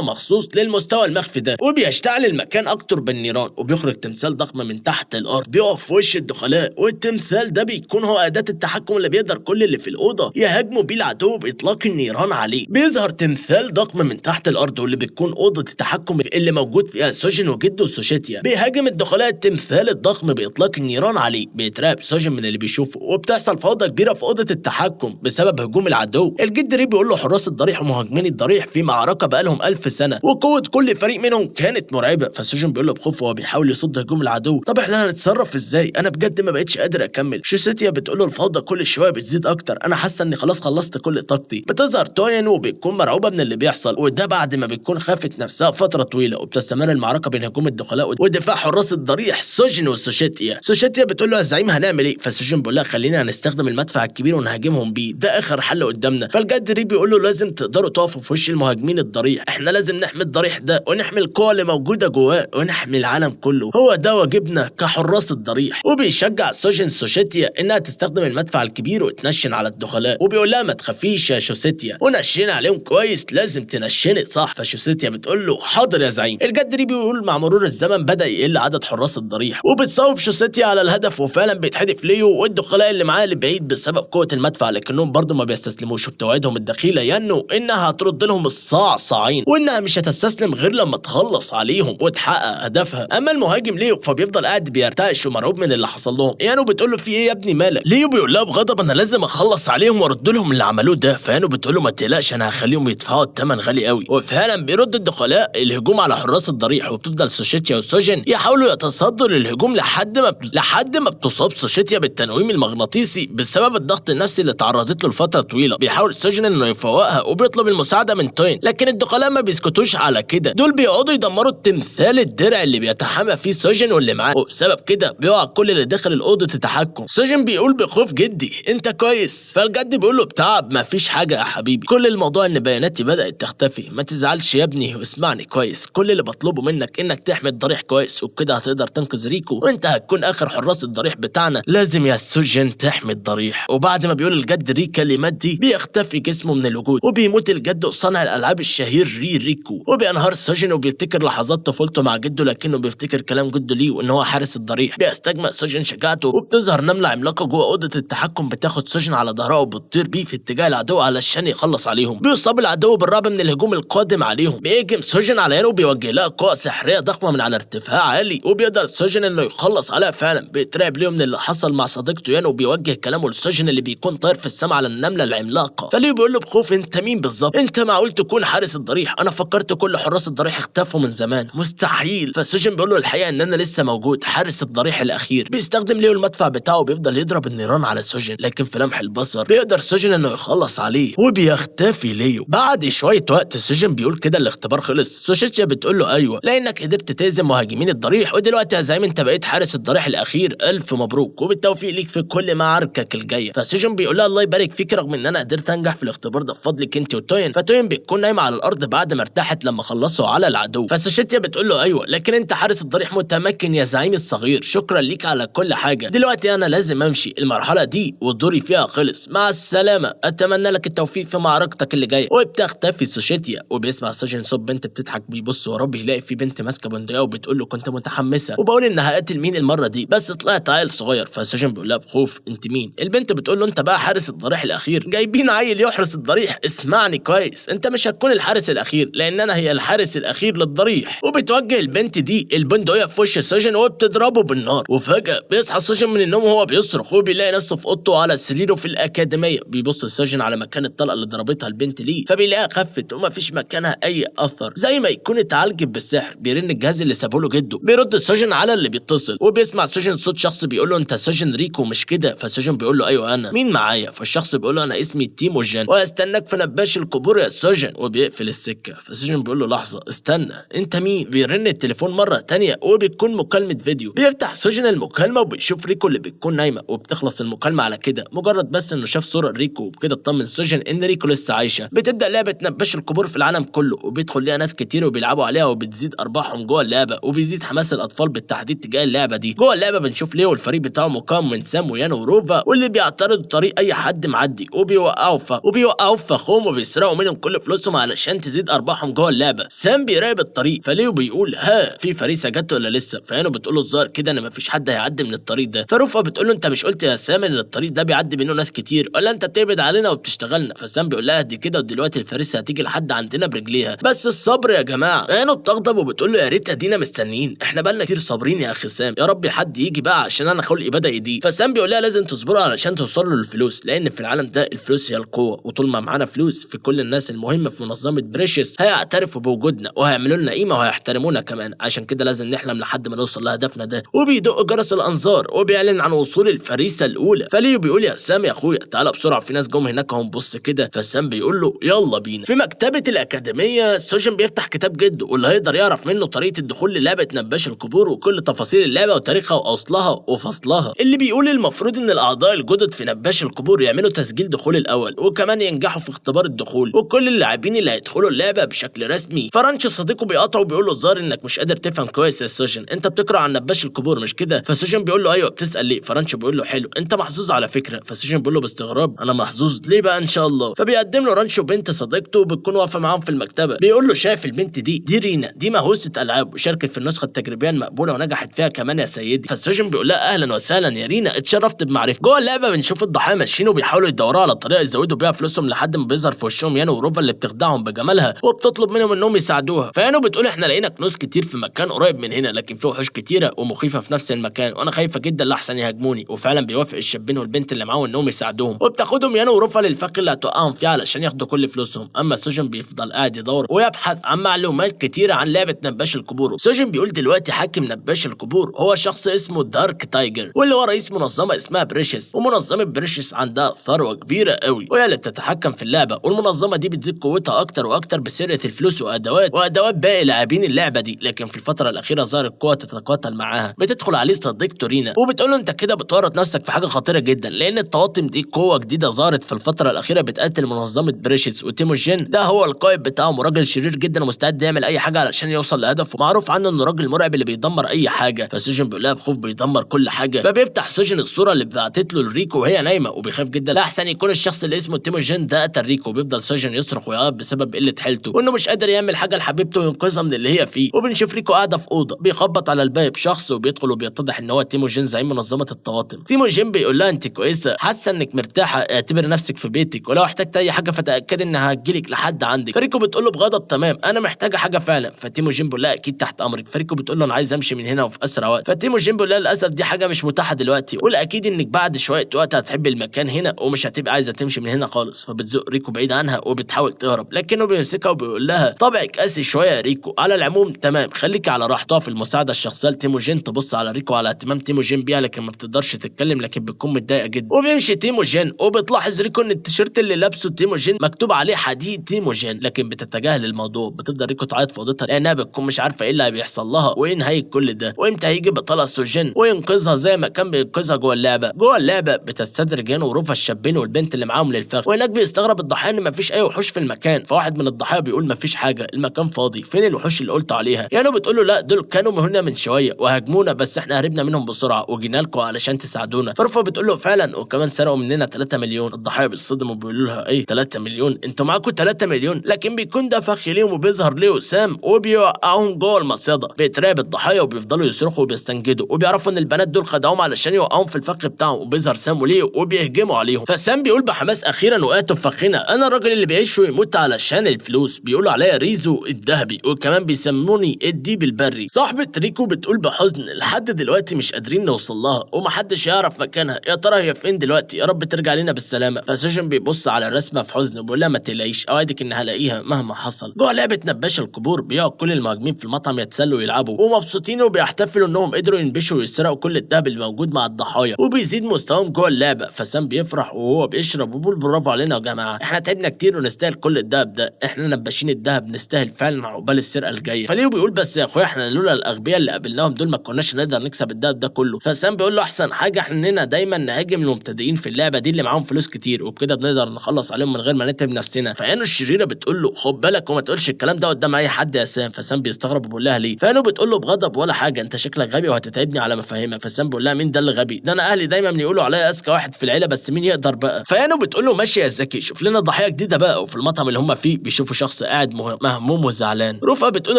مخصوص للمستوى المخفي ده. وبيشتعل المكان اكتر بالنيران وبيخرج تمثال ضخم من تحت الارض بيقف في وش الدخلاء، والتمثال ده بيكون هو اداه التحكم اللي بيقدر كل اللي في الاوضه يهاجموا بيه العدو باطلاق النيران عليه. بيظهر تمثال ضخم من تحت الارض واللي بتكون اوضه التحكم اللي موجود فيها سوجن وجده وسوشيتيا. بيهاجم الدخلاء التمثال الضخم باطلاق النيران عليه. بيترعب سوجن من اللي بيشوفه وبتحصل فوضى كبيره في اوضه التحكم بسبب هجوم العدو. الجد بيقول له حراس الضريح ومهاجمين الضريح في معركه بقالهم 1000 سنه وقوه كل فريق منهم كانت مرعبه. فسوجن بيقول له بخوف وهو بيحاول يصد هجوم العدو طب احنا هنتصرف ازاي؟ انا بجد ما بقتش قادر اكمل. شوسيتيا بتقول له الفوضى كل شويه بتزيد اكتر، انا حاسه اني خلاص خلصت كل طاقتي. بتظهر توين وبتكون مرعوبه من اللي بيحصل، وده بعد ما بتكون خافت نفسها فتره طويله. وبتستمر المعركه بين هجوم الدخلاء ودفاع حراس الضريح سوجن وسوشيتيا. سوشيتيا بتقول له يا زعيم هنعمل ايه؟ فسوجن بيقول لها خلينا نستخدم المدفع الكبير ونهاجمهم بيه، ده اخر حل قدامنا. فالجد بيقول له لازم تقدروا تقفوا في وش المهاجمين الضريح، احنا لازم نحمي الضريح ده ونحمي القوى اللي موجوده جواه ونحمي العالم كله، هو ده واجبنا كحراس الضريح. وبيشجع سوجن سوشيتيا انها تستخدم المدفع الكبير وتنشن على الدخلاء، وبيقول لها ما تخافيش يا شوسيتيا ونشن عليهم كويس، لازم تنشني صح. فشوسيتيا بتقول له حاضر يا زعيم. الجد بيقول مع مرور الزمن بدا يقل عدد حراس الضريح، وبتصوب شوسيتيا على الهدف وفعلا بيتحدف ليو والدخلاء اللي معاه لبعيد بسبب قوه المدفع، لكنهم برضه ما بيستسلموش. وبتوعدهم الدخيله ينو انها هترد لهم الصاعين وانها مش هتستسلم غير لما تخلص عليهم وتحقق هدفها. اما المهاجم ليو فبيفضل قاعد بيرتعش ومرعوب من اللي حصل لهم. يانو بتقول له في ايه يا ابني مالك؟ ليو بيقول لها بغضب انا لازم اخلص عليهم وارد لهم اللي عملوه ده. فيانو بتقول له ما تقلقش انا هخليهم يدفعوا الثمن غالي قوي. وفعلا بيرد الدخلاء الهجوم على حراس الضريح، وبتفضل سوشيتيا وسوجن يحاولوا يتصدوا للهجوم لحد ما بتصاب سوشيتيا بالتنويم المغناطيسي بسبب الضغط النفسي اللي تعرضت له لفتره طويله. بيحاول سوجن انه يفوقها وبيطلب المساعده من توين، لكن الدخلاء ما بيسكتوش على كده، دول بيقعدوا يدمروا التمثال الدرع اللي بيتحامى فيه سوجن واللي معاه، وبسبب كده بيقع كل اللي داخل الاوضه التحكم. سوجن بيقول بخوف جدي انت كويس؟ فالجد بيقول له بتعب ما فيش حاجه يا حبيبي، كل الموضوع ان بياناتي بدات تختفي، ما تزعلش يا ابني واسمعني كويس، كل اللي بطلبه منك انك تحمي الضريح كويس وبكده هتقدر تنقذ ريكو وانت هتكون اخر حراس الضريح بتاعنا، لازم يا سوجن تحمي الضريح. وبعد ما بيقول الجد الكلمات دي بيختفي جسمه من الوجود، وبيموت الجد وصانع الالعاب الشهير ريكو، وبينهار سوجن وبيفتكر لحظات طفولته مع جده، لكنه بيفتكر كلام جده ليه وان هو حارس الضريح. بيستجمع سوجن شجاعته وبتظهر نمله عملاقه جوه اوضه التحكم بتاخد سوجن على ظهرها وبتطير بيه في اتجاه العدو علشان يخلص عليهم. بيصاب العدو بالرعب من الهجوم القادم عليهم. بيهجم سوجن على يانو وبيوجه لها قوة سحرية ضخمة من على ارتفاع عالي، وبيقدر سوجن انه يخلص عليها فعلا. بيترعب ليه من اللي حصل مع صديقته يانو، وبيوجه كلامه لسوجن اللي بيكون طاير في السماء على النملة العملاقة. فليو بيقول له بخوف انت مين بالظبط؟ انت معقول تكون حارس الضريح؟ انا فكرت كل حراس الضريح اختفوا من زمان. مستحيل. فسوجن بيقول له الحقيقة ان انا لسه موجود، حارس الضريح الاخير. بيستخدم ليو المدفع بتاعه وبيفضل يضرب النيران على سوجن، لكن في لمح البصر بيقدر سوجن انه يخلص عليه وبيختفي ليو. بعد شويه وقت سوجن بيقول كده الاختبار خلص. سوشيتشا بتقول له ايوه، لانك قدرت تهزم مهاجمين الضريح، ودلوقتي يا زعيم انت بقيت حارس الضريح الاخير. الف مبروك وبالتوفيق ليك في كل معاركك الجايه. فسوجن بيقول لها الله يبارك فيك، رغم ان انا قدرت انجح في الاختبار ده بفضلك انت وتوين. فتوين بتكون نايمه على الارض بعد ما ارتاحت لما خلصوا على العدو. فسوشيتشا بتقول له ايوه، لكن انت حارس الضريح متمكن يا زعيم الصغير، شكرا ليك على كل حاجه. دلوقتي انا لازم امشي، المرحله دي ودوري فيها خلص، مع السلامه، اتمنى لك التوفيق في معركتك اللي جايه. وبتختفي سوشيتيا وبيسمع سوجن صوت بنت بتضحك. بيبص وراه بيلاقي في بنت ماسكه بندقيه وبتقول له كنت متحمسه وبقول ان هقتل مين المره دي، بس طلعت عيل صغير. فسوجن بيقول لها بخوف انت مين؟ البنت بتقول له انت بقى حارس الضريح الاخير، جايبين عيل يحرس الضريح؟ اسمعني كويس، انت مش هتكون الحارس الاخير، لان انا هي الحارس الاخير للضريح. وبتوجه البنت دي البندقيه في وش سوجن وبتضربه بالنار. وفجاه بيصحى سوجن من النوم وهو بيصرخ، وبيلاقي نفسه في اوضته على سريره في الاكاديميه. بيبص سوجن على مكان الطلقه اللي ضربتها البنت ليه، فبيلاقيها خفت ومفيش مكانها اي اثر، زي ما يكون اتعالجت بالسحر. بيرن الجهاز اللي سابه له جده، بيرد سوجن على اللي بيتصل، وبيسمع سوجن صوت شخص بيقول له انت سوجن ريكو مش كده؟ فسوجن بيقول له ايوه انا، مين معايا؟ فالشخص بيقول له انا اسمي تيموجين وهستناك في نباش القبور يا سوجن، وبيقفل السكه. فسوجن بيقول له لحظه استنى، انت مين؟ بيرن التليفون مره تانية وبتكون مكالمه فيديو. بيفتح سوجن المكالمه وبيشوف ريكو اللي بتكون نايمه، وبتخلص المكالمه على كده، مجرد بس انه شاف صوره ريكو، وبكده اطمن سوجن ان ريكو لسه عايشه. بتبدا لعبه نباش القبور في العالم كله، وبيدخل ليها ناس كتير وبيلعبوا عليها، وبتزيد ارباحهم جوه اللعبه، وبيزيد حماس الاطفال بالتحديد تجاه اللعبه دي. جوه اللعبه بنشوف ليو الفريق بتاعه مكون من سام ويانو وروفا، واللي بيعترضوا طريق اي حد معدي، وبيوقعوا في فخهم وبيسرقوا منهم كل فلوسهم علشان تزيد ارباحهم جوه اللعبه. سام بيراقب الطريق، فليو بيقول ها في فريسه جت ولا لسه؟ فيانو بتقول له الظاهر كده ان مفيش حد هيعدي من الطريق ده. فروفا بتقول له انت مش قلت يا سام ان الطريق ده بيعدي منه ناس كتير، ولا انت بتبعد علينا وبتشتغلنا؟ فسام بيقول لها دي كده ودلوقتي الفريسه هتيجي لحد عندنا برجليها، بس الصبر يا جماعه. فيانو بتغضب وبتقول له يا ريت ادينا مستنيين، احنا بقالنا كتير صابرين يا اخي سام، يا رب حد يجي بقى عشان انا خلقي بدا يضيق. فسام بيقول لها لازم تصبروا علشان توصلوا للفلوس، لان في العالم ده الفلوس هي القوه، وطول ما معانا فلوس في كل الناس المهمه في منظمه بريشس هيعترفوا بوجودنا وهيعملوا لنا قيمه وهيحترمونا كمان، عشان كده لازم نحلم لحد ما نوصل لهدفنا ده. وبيدق جرس الانظار وبيعلن عن وصول الفريسه الاولى. فليو بيقول يا سام يا اخويا تعالى بسرعه، في ناس جم هناك اهم بص كده. فسام بيقول له يلا بينا. في مكتبه الاكاديميه سوجن بيفتح كتاب جده، واللي هيقدر يعرف منه طريقه الدخول للعبه نباش القبور وكل تفاصيل اللعبه وتاريخها واصلها وفصلها، اللي بيقول المفروض ان الاعضاء الجدد في نباش القبور يعملوا تسجيل دخول الاول، وكمان ينجحوا في اختبار الدخول، وكل اللاعبين اللي هيدخلوا اللعبه بشكل رسمي. فرانش صديقه بيقاطعه وبيقول له الظاهر انك مش قادر تفهم كويس يا سوجن، انت بتقرا عن نباش القبور مش كده؟ فسوجن بيقول له ايوه، بتسال ليه؟ فرانش بيقول له حلو، انت محظوظ على فكره. فسوجن بيقول له باستغراب انا محظوظ ليه بقى ان شاء الله؟ فبيقدم له رانشو بنت صديقته وبتكون واقفه معاهم في المكتبه. بيقول له شايف البنت دي رينا، دي مهووسه العاب وشاركت في النسخه التجريبيه المقبوله ونجحت فيها كمان يا سيدي. فسوجن بيقول لها اهلا وسهلا يا رينا، اتشرفت بمعرفتك. جوه اللعبه بنشوف الضحايا ماشيين وبيحاولوا يدوروا على طريقه يزودوا بيها فلوسهم، لحد ما بيظهر في وشهم يانو وروفا اللي بتخدعهم بجمالها وبتطلب منهم انهم يساعدوها. فيانو بتقول احنا لقينا كنوز كتير في مكان قريب من هنا، لكن في وحوش كتيره ومخيفه في نفس المكان، وانا خايفه جدا لاحسن يهاجموني. وفعلا بيوافق الشابين والبنت اللي معاهم انهم يساعدوهم، وبتاخدهم يانو وروفا للفخ اللي هتوقعهم فيه علشان ياخدوا كل فلوسهم. اما سوجن بيفضل قاعد يدور ويبحث عن معلومات كتيره عن لعبه نباش القبور. سوجن بيقول دلوقتي حاكم نباش القبور هو شخص اسمه دارك تايجر، واللي هو رئيس منظمه اسمها بريشس، ومنظمه بريشس عندها ثروه كبيره قوي وهي اللي بتتحكم في اللعبه، والمنظمه دي بتزيد قوتها اكتر واكتر بسرقه الفلوس وادوات باقي لاعبين اللعبه دي. لكن في الفتره الاخيره ظهرت قوه تتقاتل معاها. بتدخل عليه صديقته رينا وبتقول له انت كده بتورط نفسك في حاجه خطيره جدا، لان الطواطم دي قوه جديده ظهرت في الفتره الاخيره بتقتل منظمه بريشس، وتيموجين ده هو القائد بتاعهم وراجل شرير جدا ومستعد يعمل اي حاجه علشان يوصل لهدفه، معروف عنه انه راجل مرعب اللي بيدمر اي حاجه. فسوجن بيقول لها بخوف بيدمر كل حاجه. فبيفتح سوجن الصوره اللي بعتت له لريكو وهي نايمه، وبيخاف جدا لا احسن يكون الشخص اللي اسمه تيموجين ده قتل ريكو. وبيفضل سوجن يصرخ ويعيط بسبب قله حيلته وانه مش قادر يعمل حاجه لحبيبته وينقذها من اللي هي فيه. وبنشوف ريكو قاعده في اوضه بيخبط على الباب شخص وبيدخل وبيتضح ان هو تيموجين زعيم منظمه الطواطم. تيموجين بيقول لها انت كويسه، حاسه انك مرتاحه، اعتبر نفسك في بيتك، ولو احتجت اي حاجه فتاكد متاكد انها هتجيلك لحد عندك. فريكو بتقول له بغضب تمام انا محتاجه حاجه فعلا. فتيموجين بيقول لها اكيد تحت امرك. فريكو بتقول له انا عايز امشي من هنا وفي اسرع وقت. فتيموجين بيقول لها للاسف دي حاجه مش متاحه دلوقتي، والاكيد انك بعد شويه وقت هتحب المكان هنا ومش هتبقى عايزه تمشي من هنا خالص. فبتزق ريكو بعيد عنها وبتحاول تهرب، لكنه بيمسكها وبيقول لها طبعك قاسي شويه يا ريكو، على العموم تمام خليكي على راحتها في المساعده الشخصيه لتيموجين. تبص على ريكو على اهتمام تيموجين بيها لكن ما بتقدرش تتكلم، لكن بتكون متضايقه جدا. وبيمشي تيموجين وبتلاحظ ريكو ان التيشيرت اللي لابسه تيموجين مكتوب عليه حديد تيموجين، لكن بتتجاهل الموضوع. بتفضل ريكو تعيط في اوضتها لانها بتكون مش عارفه ايه اللي بيحصل لها وايه نهايه كل ده، وامتى هيجي بطل سوجين وينقذها زي ما كان بينقذها جوه اللعبه. جوه اللعبه بتستدرج يانو وروفا الشابين والبنت اللي معاهم للفخ، وهناك بيستغرب الضحايا ان مفيش اي وحوش في المكان. فواحد من الضحايا بيقول مفيش حاجه، المكان فاضي، فين الوحوش اللي قلت عليها؟ يانو بتقول له لا دول كانوا هنا من شويه وهاجمونا بس احنا هربنا منهم بسرعه وجينا لكم علشان تساعدونا. فروفا بتقول له فعلا وكمان سرقوا مننا 3 مليون. الضحايا بيصدموا وبيقولوا لها ايه 3 مليون؟ انتوا معاكم 3 مليون؟ لكن بيكون ده فخ ليهم وبيظهر ليه سام وبيوقعهم جوه المصيده. بيتراقب الضحايا وبيفضلوا يصرخوا وبيستنجدوا وبيعرفوا ان البنات دول خدعوهم علشان يوقعوهم في الفخ بتاعهم، وبيظهر سام وليو وبيهجموا عليهم. فسام بيقول بحماس اخيرا وقعتوا في فخنا، انا الراجل اللي بيعيش ويموت علشان الفلوس. بيقولوا عليا ريزو الذهبي وكمان بيسموني الديب البري. صاحبة ريكو بتقول بحزن لحد دلوقتي مش قادرين نوصل لها ومحدش يعرف مكانها، يا ترى هي فين دلوقتي؟ يا رب ترجع لنا بالسلامه. فسوجين بيبص على الرسمه في حزن وبيقول لها ما تقلقيش اوعدك ان هلاقيها مهما حصل. جوه لعبه نباش القبور بيقعد كل المهاجمين في المطعم يتسلوا ويلعبوا ومبسوطين وبيحتفلوا انهم قدروا ينبشوا ويسرقوا كل الدهب اللي موجود مع الضحايا وبيزيد مستواهم جوه اللعبه. فسام بيفرح وهو بيشرب وبيقول برافو علينا يا جماعه، احنا تعبنا كتير ونستاهل كل الدهب ده، احنا نباشين الدهب نستاهل فعلا عقبال السرقه الجايه. فليو بيقول بس يا اخويا احنا لولا الاغبياء اللي قابلناهم دول ما كناش نقدر نكسب الدهب ده كله. فسام بيقول له احسن حاجه احنا دايما نهاجم المبتدئين في اللعبه دي اللي معاهم فلوس كتير وبكده بنقدر نخلص عليهم من غير ما نتعب نفسنا. فيانو الشريره بتقول له خد بالك وما تقولش الكلام ده قدام اي حد يا سام. فسام بيستغرب وبيقول لها ليه؟ فيانو بتقول له بغضب ولا حاجه انت شكلك غبي وهتتعبني على مفاهيمك. فسام بيقول لها مين ده اللي غبي؟ ده انا اهلي دايما بيقولوا عليا اذكى واحد في العيله بس مين يقدر بقى؟ فيانو بتقول له ماشي يا زكي شوف لنا ضحيه جديده بقى. وفي المطعم اللي هم فيه بيشوفوا شخص قاعد مهموم وزعلان. روفا بتقول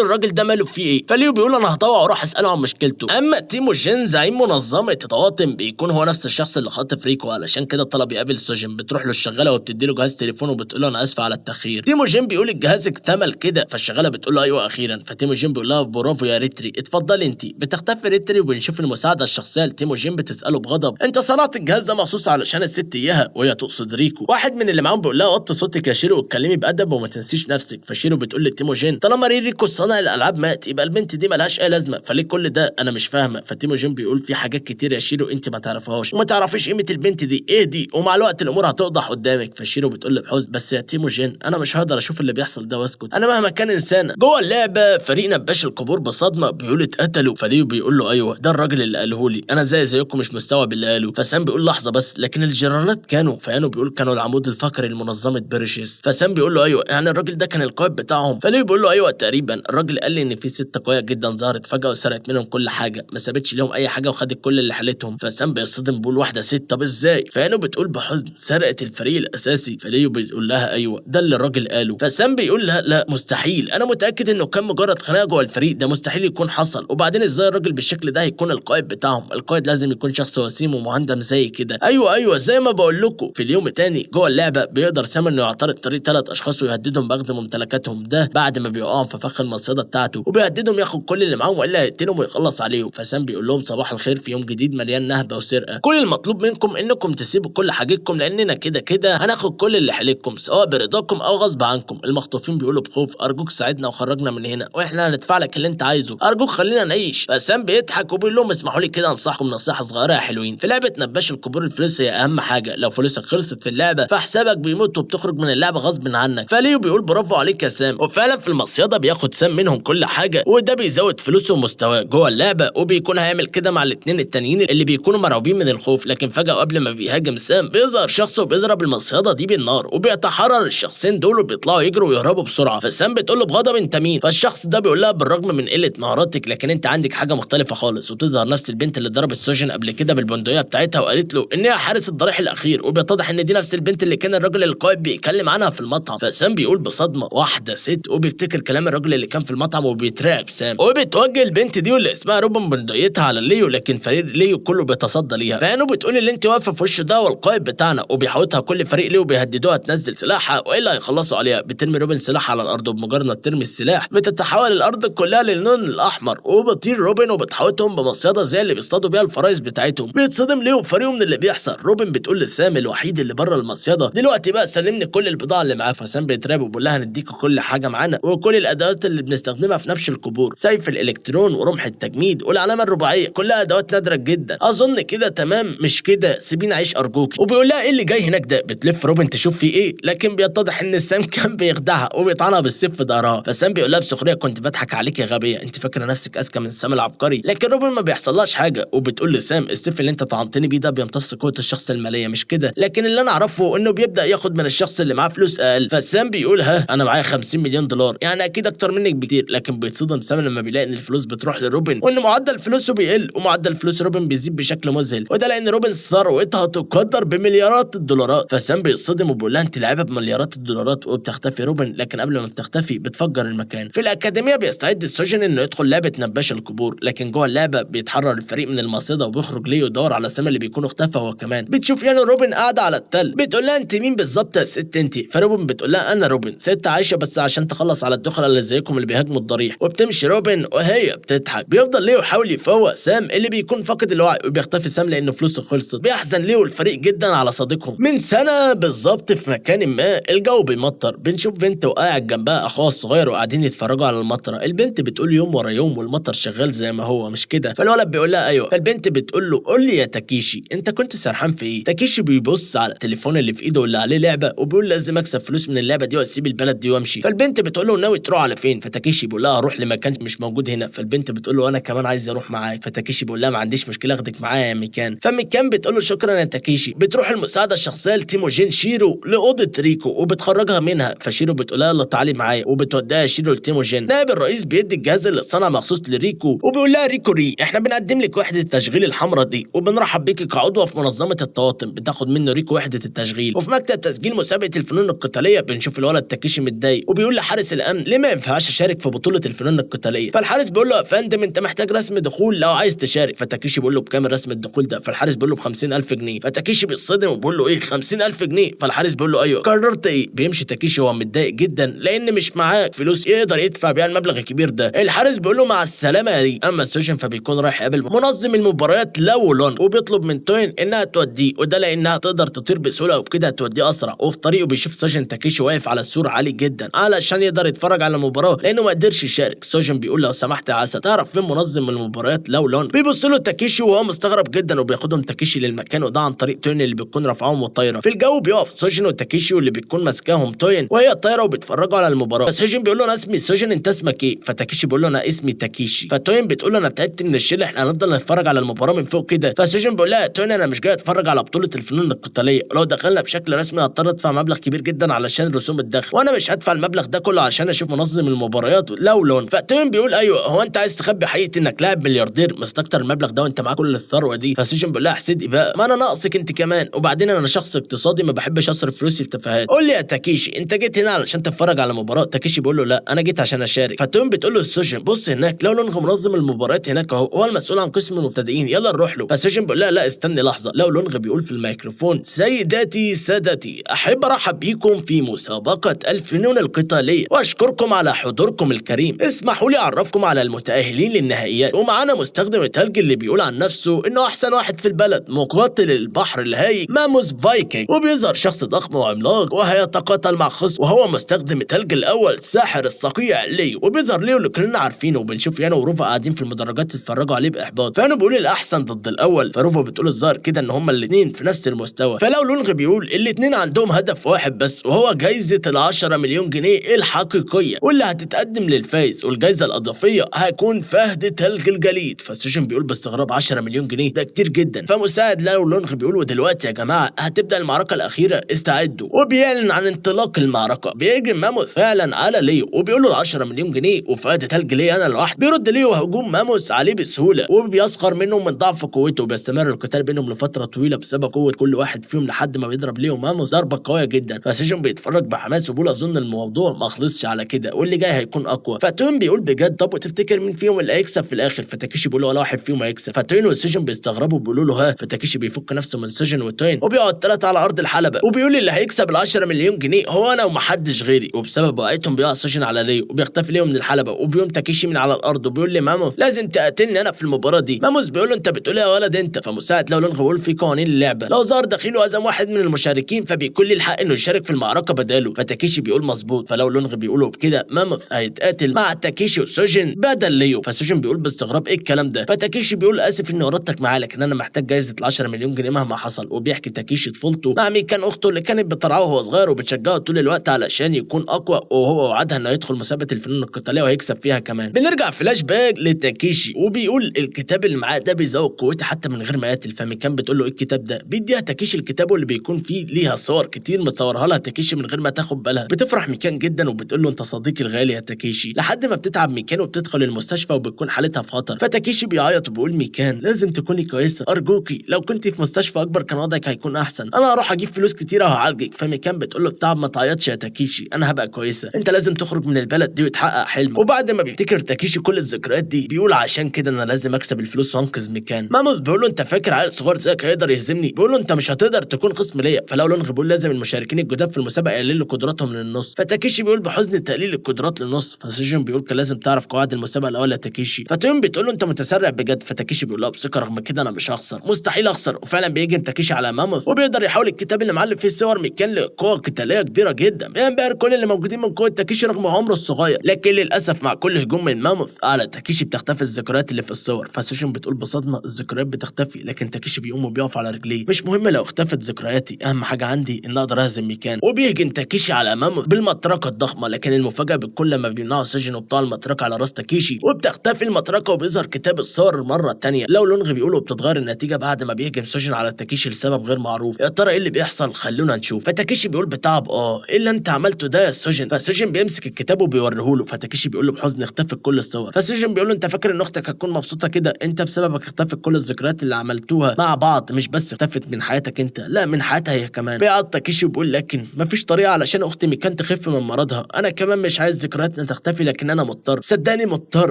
الراجل ده ماله فيه ايه؟ فليو بيقول انا هطوع واروح اساله عن مشكلته. اما تيموجين زعيم منظمه طواطم بيكون هو نفس الشخص اللي خاطف ريكو علشان كده طلب يقابل سوجين. بتروح له الشغاله وبتدي له جهاز تليفون وبتقول له انا اسفه على التاخير. تيموجين بيقول الجهاز اكتمل كده. فالشغاله بتقول له ايوه اخيرا. فتيموجين بيقول لها برافو يا ريتري اتفضلي انت. بتختفي ريتري وبنشوف المساعده الشخصيه لتيموجين بتساله بغضب انت صنعت الجهاز ده مخصوص علشان الست اياها؟ وهي تقصد ريكو. واحد من اللي معاهم بيقول لها وطي صوتك يا شيرو واتكلمي بادب وما تنسيش نفسك. فشيرو بتقول لتيموجين طالما ريكو صانع الالعاب مات يبقى البنت دي ملهاش اي لازمه، فليه كل ده؟ انا مش فاهمه. فتيموجين بيقول في حاجات كتير يا شيرو انت ما تعرفهاش وما تعرفيش قيمه البنت دي ايه دي، ومع الوقت الامور هتوضح قدامك. فشيرو بتقول له بحزن بس يا تيموجين انا مش هقدر اشوف اللي بيحصل ده واسكت، انا مهما كان انسانه. جوه اللعبه فريق نباش القبور بصدمه بيقول اتقتلوا. فليو بيقول له ايوه ده الراجل اللي قاله لي، انا زيكم مش مستوعب اللي قاله. فسام بيقول لحظه بس لكن الجيرانات كانوا. فيانو بيقول كانوا العمود الفقري لمنظمه بيرشيس. فسام بيقول له ايوه يعني الراجل ده كان القائد بتاعهم. فليو بيقول له ايوه تقريبا، الراجل قال لي ان في ست قويه جدا ظهرت فجاه وسرقت منهم كل حاجه، ما سابتش لهم اي حاجه وخدت كل اللي حالتهم. فسام بيصطدم بيقول واحده ست طب ازاي؟ فيانو بتقول بحزن سرقت الفريق الاساسي. فليو بيقول لها ايوه ده اللي الراجل قاله. فسام بيقول لا مستحيل، انا متاكد انه كان مجرد خناقه جوه الفريق ده مستحيل يكون حصل، وبعدين ازاي الراجل بالشكل ده هيكون القائد بتاعهم؟ القائد لازم يكون شخص وسيم ومهندم زي كده. ايوه زي ما بقول لكم. في اليوم الثاني جوه اللعبه بيقدر سام انه يعترض طريق 3 اشخاص ويهددهم باخذ ممتلكاتهم ده بعد ما بيوقعهم في فخ المصيده بتاعته، وبيهددهم ياخد كل اللي معاهم والا هيقتلهم ويخلص عليهم. فسام بيقول لهم صباح الخير في يوم جديد مليان نهبه وسرقه، كل المطلوب منكم انكم تسيبوا كل حاجتكم لاننا كده هناخد كل اللي حيلكم سواء برضاكم او غصب عنكم. المخطوفين بيقولوا بخوف ارجوك ساعدنا وخرجنا من هنا واحنا هندفع لك اللي انت عايزه، ارجوك خلينا نعيش. فسام بيضحك وبيقول لهم اسمحوا لي كده انصحكم نصيحه صغيره يا حلوين، في لعبه نباش القبور الفلوس هي اهم حاجه، لو فلوسك خلصت في اللعبه فحسابك بيموت وبتخرج من اللعبه غصب عنك. فليو بيقول برافو عليك يا سام. وفعلا في المصيده بياخد سام منهم كل حاجه وده بيزود فلوسه ومستواه جوه اللعبه، وبيكون هيعمل كده مع الاثنين التانيين اللي بيكونوا مرعوبين من الخوف. لكن فجاه قبل ما بيهاجم سام بيظهر شخص وبيضرب المصيده دي بالنار وبيتحرر الشخصين دول وبيطلعوا يجروا ويهربوا بسرعه. فسام بتقول له بغضب انت مين؟ فالشخص ده بيقول لها بالرغم من قله مهاراتك لكن انت عندك حاجه مختلفه خالص. وبتظهر نفس البنت اللي ضربت سوجين قبل كده بالبندقيه بتاعتها وقالت له ان هي حارس الضريح الاخير، وبيتضح ان دي نفس البنت اللي كان الراجل القائد بيتكلم عنها في المطعم. فسام بيقول بصدمه واحده ست وبيفتكر كلام الراجل اللي كان في المطعم وبيترعب سام، وبتوجه البنت دي واللي اسمها روبن بندقيتها على ليو لكن فريق ليو كله بيتصدى ليها. فانو بتقول اللي انت واقفه في وش ده والقائد بتاعنا، وبيحاوطها كل فريق ليو بيهددوها تنزل سلاحها والا هيخلصوا عليها. بترمي روبن سلاح على الارض، وبمجرد ما ترمي السلاح بتتحول الارض كلها للون الاحمر، وبتطير روبن وبتحاوطهم بمصيده زي اللي بيصطادوا بيها الفرايس بتاعتهم. بيتصدم ليهم فريقهم من اللي بيحصل. روبن بتقول لسام الوحيد اللي بره المصيده دلوقتي بقى سلمني كل البضاعه اللي معاك. فسام بيترعب وبيقول لها هنديكوا كل حاجه معانا وكل الادوات اللي بنستخدمها في نبش القبور، سيف الالكترون ورمح التجميد والعلامه الرباعيه، كلها ادوات نادره جدا. اظن كده تمام مش كده؟ سيبيني اعيش ارجوكي. وبيقول لها ايه اللي جاي هناك ده؟ بتلف روبن تشوف فيه ايه، لكن بيتضح ان سام كان بيخدعها وبيطعنها بالسيف في ظهرها. فسام بيقول لها بسخريه كنت بضحك عليك يا غبيه، انت فاكره نفسك اذكى من سام العبقري. لكن روبن ما بيحصلهاش حاجه، وبتقول لسام السيف اللي انت طعنتني بيه ده بيمتص قوه الشخص الماليه مش كده، لكن اللي انا اعرفه انه بيبدا ياخد من الشخص اللي معاه فلوس اقل. فسام بيقول ها انا معايا 50 مليون دولار، يعني اكيد اكتر منك بكتير. لكن بيتصدم سام لما بيلاقي ان الفلوس بتروح لروبن وان معدل فلوسه بيقل، ومعدل فلوس روبن بيزيد بشكل مذهل، وده لان روبن ثروتها تقدر بمليارات الدولارات. فسام بيصطدم وبيقول لها انت لاعبه بمليارات الدولارات، وبتختفي روبن. لكن قبل ما بتختفي بتفجر المكان. في الاكاديميه بيستعد السجن انه يدخل لعبه نباش القبور، لكن جوه اللعبه بيتحرر الفريق من المصيده وبيخرج ليه يدور على سام اللي بيكون اختفى هو كمان. بتشوف يعني روبن قاعده على التل، بتقول لها انت مين بالظبط يا ست انت؟ فروبن بتقول لها انا روبن، ست عايشه بس عشان تخلص على الدخله اللي زيكم اللي بيهاجموا الضريح. وبتمشي روبن وهي بتضحك. بيفضل ليه يحاول يفوق سام اللي بيكون فاقد الوعي، وبيختفي سام لانه فلوسه خلصت. بيحزن ليه الفريق جدا على صديقهم. من سنه بالظبط في مكان ما الجو بيمطر، بنشوف بنت وقاعد جنبها اخوها الصغير وقاعدين يتفرجوا على المطره. البنت بتقول يوم ورا يوم والمطر شغال زي ما هو مش كده. فالولد بيقول لها ايوه. فالبنت بتقول له قول لي يا تاكيشي انت كنت سرحان في ايه؟ تاكيشي بيبص على التليفون اللي في ايده واللي عليه لعبه، وبيقول لازم اكسب فلوس من اللعبه دي واسيب البلد دي وامشي. فالبنت بتقول له ناوي تروح على فين؟ فتاكيشي بيقول لها اروح لمكان مش موجود هنا. فالبنت بتقول له انا كمان عايز اروح معاك. فتاكيشي بيقول لها ما عنديش مشكله اخدك معايا يا ميكان. فميكان بتقول له شكرا يا تاكيشي. بتروح المساعده الشخصيه لتيموجين شيرو لاوضه ريكو وبتخرجها منها. فشيرو بتقول لها يلا تعالي معايا، وبتوديها شيرو لتيموجين. نائب الرئيس بيدي الجهاز اللي اتصنع مخصوص لريكو، وبيقول لها ريكو احنا بنقدم لك وحده التشغيل الحمراء دي، وبنرحب بيكي كعضوه في منظمه الطواطم. بتاخد منه ريكو وحده التشغيل. وفي مكتب تسجيل مسابقه الفنون القتاليه بنشوف الولد تاكيشي متضايق، وبيقول لحارس الامن ليه ما ينفعش اشارك في بطوله الفنون القتاليه. فالحارس بيقول له يا فندم انت محتاج رسم دخول لو عايز تشارك. فتاكيشي بيقول له بكام رسم الدخول ده؟ فالحارس بيقول له ب 50,000 جنيه. فتاكيشي بيتصدم وبيقول له ايه 50,000 جنيه؟ فالحارس بيقول له ايوه. قررت ايه؟ بيمشي تاكيشي وهو متضايق جدا لان مش معاه فلوس يقدر يدفع بيها المبلغ الكبير ده. الحارس بيقول له مع السلامه يا دي. اما السجن فبيكون رايح يقابل منظم المباريات لاولون، وبيطلب من توين انها توديه، وده لانها تقدر تطير بسهوله وبكده هتوديه اسرع. وفي طريقه بيشوف سجن تاكيشي واقف على السور عالي جدا علشان يقدر يتفرج على المباراه لانه ما قدرش يشارك. سجن بيقول لو سمحت يا عسل تعرف فين منظم المباريات لاولون؟ بيبص له تاكيشي وهو مستغرب جدا، وبياخدهم تاكيشي للمكان، وده عن طريق توين اللي بيكون رافعهم والطايره. في الجو بيقف سجن وتاكيشي واللي بيكون ماسكاهم توين وهي الطايره، وبيتفرجوا على المباراه. بس سجن بيقول له انا اسمي سجن انت اسمك ايه؟ فتاكيشي بيقول له انا اسمي تاكيشي. فتوين بتقول له انا تعبت من الشله، احنا هنفضل نتفرج على المباراه من فوق كده. فسجن بيقول لها توين انا مش جاي اتفرج على بطوله الفنون القتاليه، ولو دخلنا بشكل رسمي هضطر ادفع مبلغ كبير جدا علشان رسوم الدخل، وانا مش هدفع المبلغ ده كله علشان اشوف منظم المباريات لاولون. فتوين بيقول ايوه هو انت عايز تخبي حقيقه انك لاعب ملياردير مستكتر المبلغ ده وانت معاك كل الثروه دي؟ فسجن بيقول لها حسيت بقى ما انا ناقصك انت كمان، وبعدين انا شخص اقتصادي ما بحبش اصرف فلوسي في تفاهات. قول لي يا تاكيشي انت جيت هنا علشان تتفرج على مباراه؟ تاكيشي بيقول له لا انا جيت عشان اشارك. فتوين بتقول له السجن بص هناك لاولون منظم المباريات هناك اهو، هو المسؤول عن قسم المبتدئين، يلا نروح له. فسجن بيقول لها لا استني لحظه. لاولون بيقول في الميكروفون سيداتي سادتي احب ارحب بيكم في مسابقه الفنون القتاليه واشكركم على حضوركم الكريم. اسمحوا لي اعرفكم على المتاهلين للنهائيات، ومعانا مستخدم التلج اللي بيقول عن نفسه انه احسن واحد في البلد، مقاتل البحر الهايج ماموس فايكنج. وبيظهر شخص ضخم وعملاق وهيتقاتل مع خصم وهو مستخدم التلج الاول ساحر الصقيع ليو. وبيظهر ليو اللي كلنا عارفينه، وبنشوف يانو وروفا قاعدين في المدرجات يتفرجوا عليه باحباط. فيانو بيقول الاحسن ضد الاول، فروفا بتقول الظاهر كده ان هما الاثنين في نفس المستوى. فلو لونغ بيقول الاثنين عندهم هدف واحد بس، وهو جايزه ال10 مليون جنيه الحقيقيه واللي هتتقدم للفايز، والجايزه الاضافيه هيكون فهد تلج الجليد. فالسجن بيقول باستغراب 10 مليون جنيه ده كتير جدا. فمساعد لاو لونغ بيقول ودلوقتي يا جماعه هتبدا المعركه الاخيره استعدوا، وبيعلن عن انطلاق المعركه. بيهجم ماموث فعلا على ليو وبيقول له 10 مليون جنيه وفهد تلج ليه انا لوحدي. بيرد ليو هجوم ماموث عليه بسهوله وبيسخر منهم من ضعف قوته، وبيستمر القتال بينهم لفتره طويله بسبب قوه كل واحد فيهم لحد ما بيضرب ليو ماموث ضربه قويه جدا. فسجن بيتفرج بحماس وبيقول اظن الموضوع ما خلصش على كده واللي جاي هيكون اقوى. فتوين بيقول بجد طب وتفتكر مين فيهم اللي هيكسب في الاخر؟ فتاكيشي بيقول له ولا واحد فيهم هيكسب. فتوين والسجن بيستغربوا بيقولوا له ها. فتاكيشي بيفك نفسه من سجن وتوين وبيقعد ثلاثه على ارض الحلبه، وبيقول اللي هيكسب ال10 مليون جنيه هو انا ومحدش غيري، وبسبب وقعتهم بيقع سوجن على ليو وبيختفي ليو من الحلبه، وبيقوم تاكيشي من على الارض وبيقول لي ماموث لازم تقاتلني انا في المباراه دي. ماموث بيقول له انت بتقول يا ولد انت؟ فمساعد لو لونغ بيقول في قوانين اللعبه، لو ظهر دخيل وهزم واحد من المشاركين فبيكون لي الحق انه يشارك في المعركه بداله. فتاكيشي بيقول مظبوط. فلو لونغ بيقولوا بكده ماموث هيتقاتل مع تاكيشي وسوجن بدل ليو. فسوجن بيقول باستغراب ايه الكلام ده؟ فتاكيشي بيقول اسف اني ورطتك معاه، لكن انا محتاج جايزه ال10 مليون جنيه مهما حصل. وبيحكي تاكيشي طفولته مع ميكان اخته اللي كانت بترعاه وهو صغير وبتشجعه طول الوقت علشان يكون اقوى، وهو وعدها انه يدخل مسابقه الفنون القتاليه وهيكسب فيها كمان. بنرجع فلاش باك لتاكيشي وبيقول الكتاب اللي معاه ده بيزود قوتي حتى من غير ما يقتل. فميكان بتقول له ايه الكتاب ده؟ بيديها تاكيشي الكتاب اللي بيكون فيه ليها صور كتير متصورها لها تاكيشي من غير ما تاخد بالها. بتفرح ميكان جدا وبتقول له انت صديقي الغالي يا تاكيشي، لحد ما بتتعب ميكان وبتدخل المستشفى وبتكون حالتها في خطر. فتاكيشي بيعيط وبيقول ميكان لازم تكوني كويسه ارجوكي، لو كنتي في مستشفى اكبر كان وضعك هيكون احسن، انا هروح اجيب فلوس كتيره وهعالجك. فميكان بتقول له بتعب ما تعيطش يا تاكيشي، انا هبقى كويسه، انت لازم تخرج من البلد دي وتحقق حلمك. وبعد ما بيفتكر تاكيشي كل الذكريات دي بيقول عشان كده انا لازم اكسب الفلوس وانقذ ميكان. ماموث بيقول له انت فاكر عيل صغير زيك هيقدر يهزمني؟ بيقول له انت مش هتقدر تكون خصم ليا. فلو لونغ بيقول لازم المشاركين الجداد في المسابقه يقللوا قدراتهم للنص. فتاكيشي بيقول بحزن تقليل القدرات للنص. فسوجن بيقول كان لازم تعرف قواعد المسابقه الاول يا تاكيشي. فتوين بتقول له انت متسرع بجد. فتاكيشي بيقول لها بثقه رغم كده انا مش هخسر، مستحيل اخسر. وفعلا بيهجم تاكيشي على ماموث وبيقدر يحول الكتاب اللي معلم فيه صور ميكان لقوه قتاليه كبيره جدا. بينبهر كل اللي موجودين من قوه تاكيشي رغم عمره الصغير، لكن للاسف مع كل هجوم من ماموث على تاكيشي بتختفي الذكريات اللي في الصور. فسوجن بتقول بصدمه الذكريات بتختفي، لكن تاكيشي بيقوم وبيقف على رجليه. مش مهم لو اختفت ذكرياتي، اهم حاجه عندي ان اقدر اهزم ميكان. وبيهجم تاكيشي على ماموث بالمطرقه الضخمه، لكن المفاجاه بتكون لما بيمنعوا سوجن وبتاع المطرقه على راس تاكيشي وبتختفي المطرقه وبيظهر كتاب الصور المره الثانيه. لو لونغ بيقولوا بتتغير النتيجه بعد ما بيهجم سوجن على تاكيشي لسبب غير معروف. يا ترى ايه اللي بيحصل؟ خلونا نشوف. فتاكيشي بيقول بتعب ايه اللي انت عملته ده يا سوجن؟ فسوجن بيمسك الكتاب وبيوريه له. فتاكيشي بيقول له بحزن اختفت كل الصور. فسوجن بيقول له انت فاكر ان اختك هتكون مبسوطه كده؟ انت بسببك اختفت كل الذكريات اللي عملتوها مع بعض، مش بس اختفت من حياتك انت، لا من حياتها هي كمان. بيعض تاكيشي وبيقول لكن مفيش طريقه علشان اختي ميكان تخف من مرضها، انا كمان مش عايز ذكرياتنا تختفي لكن انا مضطر، صدقني مضطر.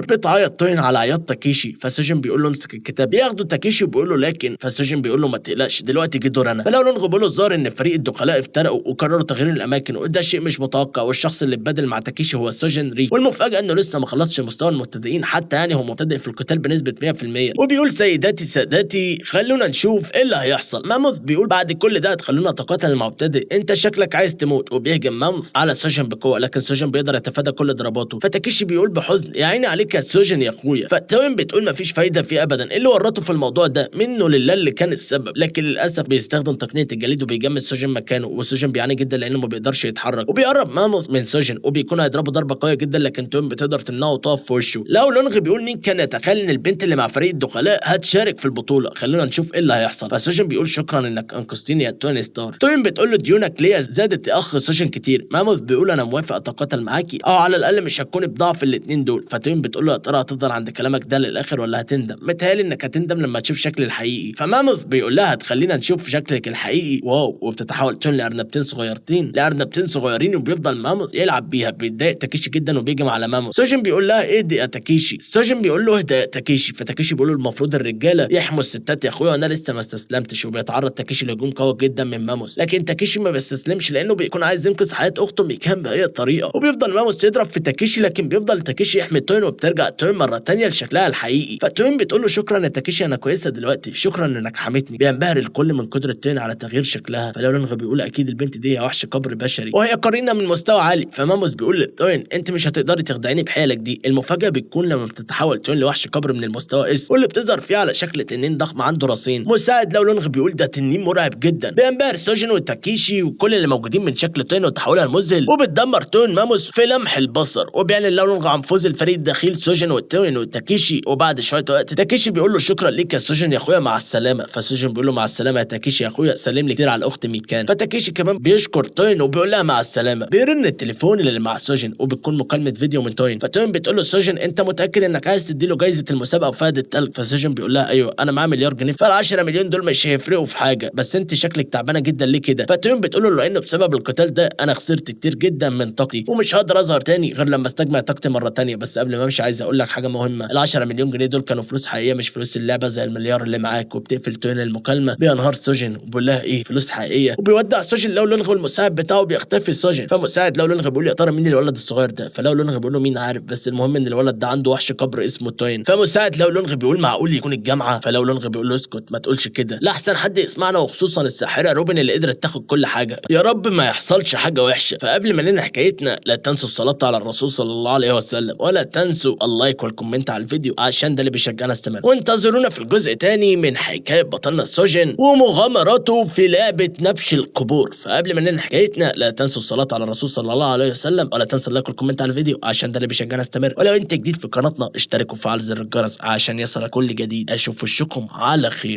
بتعيط توين على عياط تاكيشي. فسوجن بيقول له امسك الكتاب. بياخده تاكيشي وبيقول له لكن. فسوجن بيقول له ما تقلقش دلوقتي جه دور انا. فلو لونغ بيقول له الظاهر ان فريق الدخلاء افترقوا وقرروا تغيير الاماكن، وده شيء مش متوقع، والشخص اللي اتبادل مع تاكيشي هو سوجن ري. والمفاجاه انه لسه ما خلصش مستوى المبتدئين حتى، يعني هو مبتدئ في القتال بنسبه 100%. وبيقول سيداتي سادتي خلونا نشوف ايه اللي هيحصل. ماموث بيقول بعد كل ده هتخلونا نتقاتل مع مبتدئ، انت شكلك عايز تموت. وبيهجم ماموث على سوجن بقوه، لكن سوجن بيقدر يتفادى كل ضرباته. فتاكيشي بيقول بحزن يا عيني عليك يا سوجن يا اخويا. فتوين بتقول مفيش فايده فيه ابدا، اللي ورطه في الموضوع ده منه لله اللي كان السبب، لكن للاسف بيستخدم تقنيه الجليد وبيجمد سوجن مكانه. وسوجن بيعاني جدا لانه ما بيقدرش يتحرك. وبيقرب ماموث من سوجن وبيكون هيضربه ضربه قويه جدا، لكن توين بتقدر تمنعه وتقف في وشه. لو لونغ بيقول مين كان يتخيل ان البنت اللي مع فريق الدخلاء هتشارك في البطوله، خلونا نشوف ايه اللي هيحصل. فسوجن بيقول شكرا انك انقذتني يا توين ستار. توين بتقول له ديونك ليا زادت يا اخ سوجن كتير. ماموث بيقول انا موافق اتقاتل معاكي، او على الاقل مش هتكوني بضعف الاثنين دول. فتوين بتقول له يا ترى هتفضل عند كلامك ده للاخر ولا هتندم؟ متهيألي انك هتندم لما تشوف شكلي الحقيقي. فماموث بيقول لها هتخلينا نشوف شكلك الحقيقي. واو. وبتتحول توين لارنبتين صغيرين وبيفضل ماموث يلعب بيها. بيتضايق تاكيشي جدا وبيهجم على ماموث. سوجن بيقول لها اهدي يا تاكيشي. سوجن بيقول له اهدى يا تاكيشي. فتاكيشي بيقول له المفروض الرجاله يحموا الستات يا اخويا وانا لسه ما استسلمتش. وبيتعرض تاكيشي لهجوم قوي جدا من ماموث، لكن تاكيشي ما بيستسلمش لانه بيكون عايز ينقذ حياه اخته ميكان باي طريقه. وبيفضل ماموث يضرب في تاكيشي، لكن بيفضل تاكيشي يحمي توين وبترجع توين مره ثانيه لشكلها الحقيقي. فتوين بتقول له شكرا يا تاكيشي انا كويسه دلوقتي، شكرا انك حميتني. بينبهر الكل من قدره توين على تغيير شكلها. فلو لونغ بيقول اكيد البنت دي هي وحش قبر بشري وهي قرينه من مستوى عالي. فماموث بيقول لتوين انت مش هتقدري تخدعيني بحيلك دي. المفاجاه بتكون لما بتتحول توين لوحش قبر من المستوى اس، واللي بتظهر فيه على شكل تنين ضخم عنده راسين. مساعد لو لونغ بيقول ده تنين مرعب جدا. بينبهر سوجن وتاكيشي وكل اللي موجودين من شكل توين وتحولها المذهل، وبتدمر توين ماموث في لمح البصر. وبيعلن لو لونغ عن فوز الفريق الدخيل سوجن وتوين وتاكيشي. وبعد شويه وقت تاكيشي بيقول له شكرا ليك يا سوجن يا اخويا مع السلامه. فسوجن بيقول له مع السلامه يا تاكيشي يا اخويا، سلم لي كتير على الاخت ميكان. فتاكيشي كمان بيشكر توين وبيقول لها مع السلامه. بيرن التليفون اللي مع سوجن وبتكون مكالمه فيديو من توين. فتوين بتقول له سوجن انت متاكد انك عايز تديله جايزه المسابقه وفهد التلج؟ فسوجن بيقول لها ايوه انا معايا مليار جنيه، فال10 مليون دول مش هيفرقوا في حاجه، بس انت شكلك تعبانه جدا ليه كده؟ فتوين بتقول له لانه بسبب القتال ده انا خسرت كتير جدا من طاقتي ومش هقدر اظهر تاني غير لما استجمع طاقتي مره تانيه. بس قبل ما امشي عايز اقول لك حاجه مهمه، ال10 مليون جنيه دول كانوا فلوس حقيقيه مش فلوس اللعبه زي المليار اللي معاك. وبتقفل توين المكالمه. بينهار سوجن وبيقول لها ايه فلوس حقيقيه، وبيودع سوجن لو لونغ والمساعد بتاعه بيختفي سوجن، فمساعد لو لونغ بيقول يا ترى مين الولد الصغير ده، فلو لونغ بيقول له مين عارف، بس المهم ان الولد ده عنده وحش قبر اسمه توين. فمساعد لو لونغ بيقول معقول يكون الجامعه، فلو لونغ بيقول له اسكت ما تقولش كده، لا احسن حد يسمعنا، وخصوصا الساحره روبن اللي قدرت تاخد كل حاجه، يا رب ما يحصلش حاجه وحشه. فقبل ما ننهي حكايتنا لا تنسوا الصلاه على الرسول صلى الله عليه وسلم، ولا تنسوا اللايك والكومنت على الفيديو عشان ده اللي بيشجعنا استمر، وانتظرونا في الجزء تاني من حكايه بطلنا سوجن ومغامراته في لعبه نبش القبور. فقبل ما ننهي حكايتنا لا تنسوا الصلاه على الرسول صلى الله عليه وسلم، ولا تنسوا اللايك والكومنت على الفيديو عشان ده اللي بيشجعنا استمر، ولو انت جديد في قناتنا اشتركوا وفعل زر الجرس عشان يصلك كل جديد. اشوف وشكم على خير.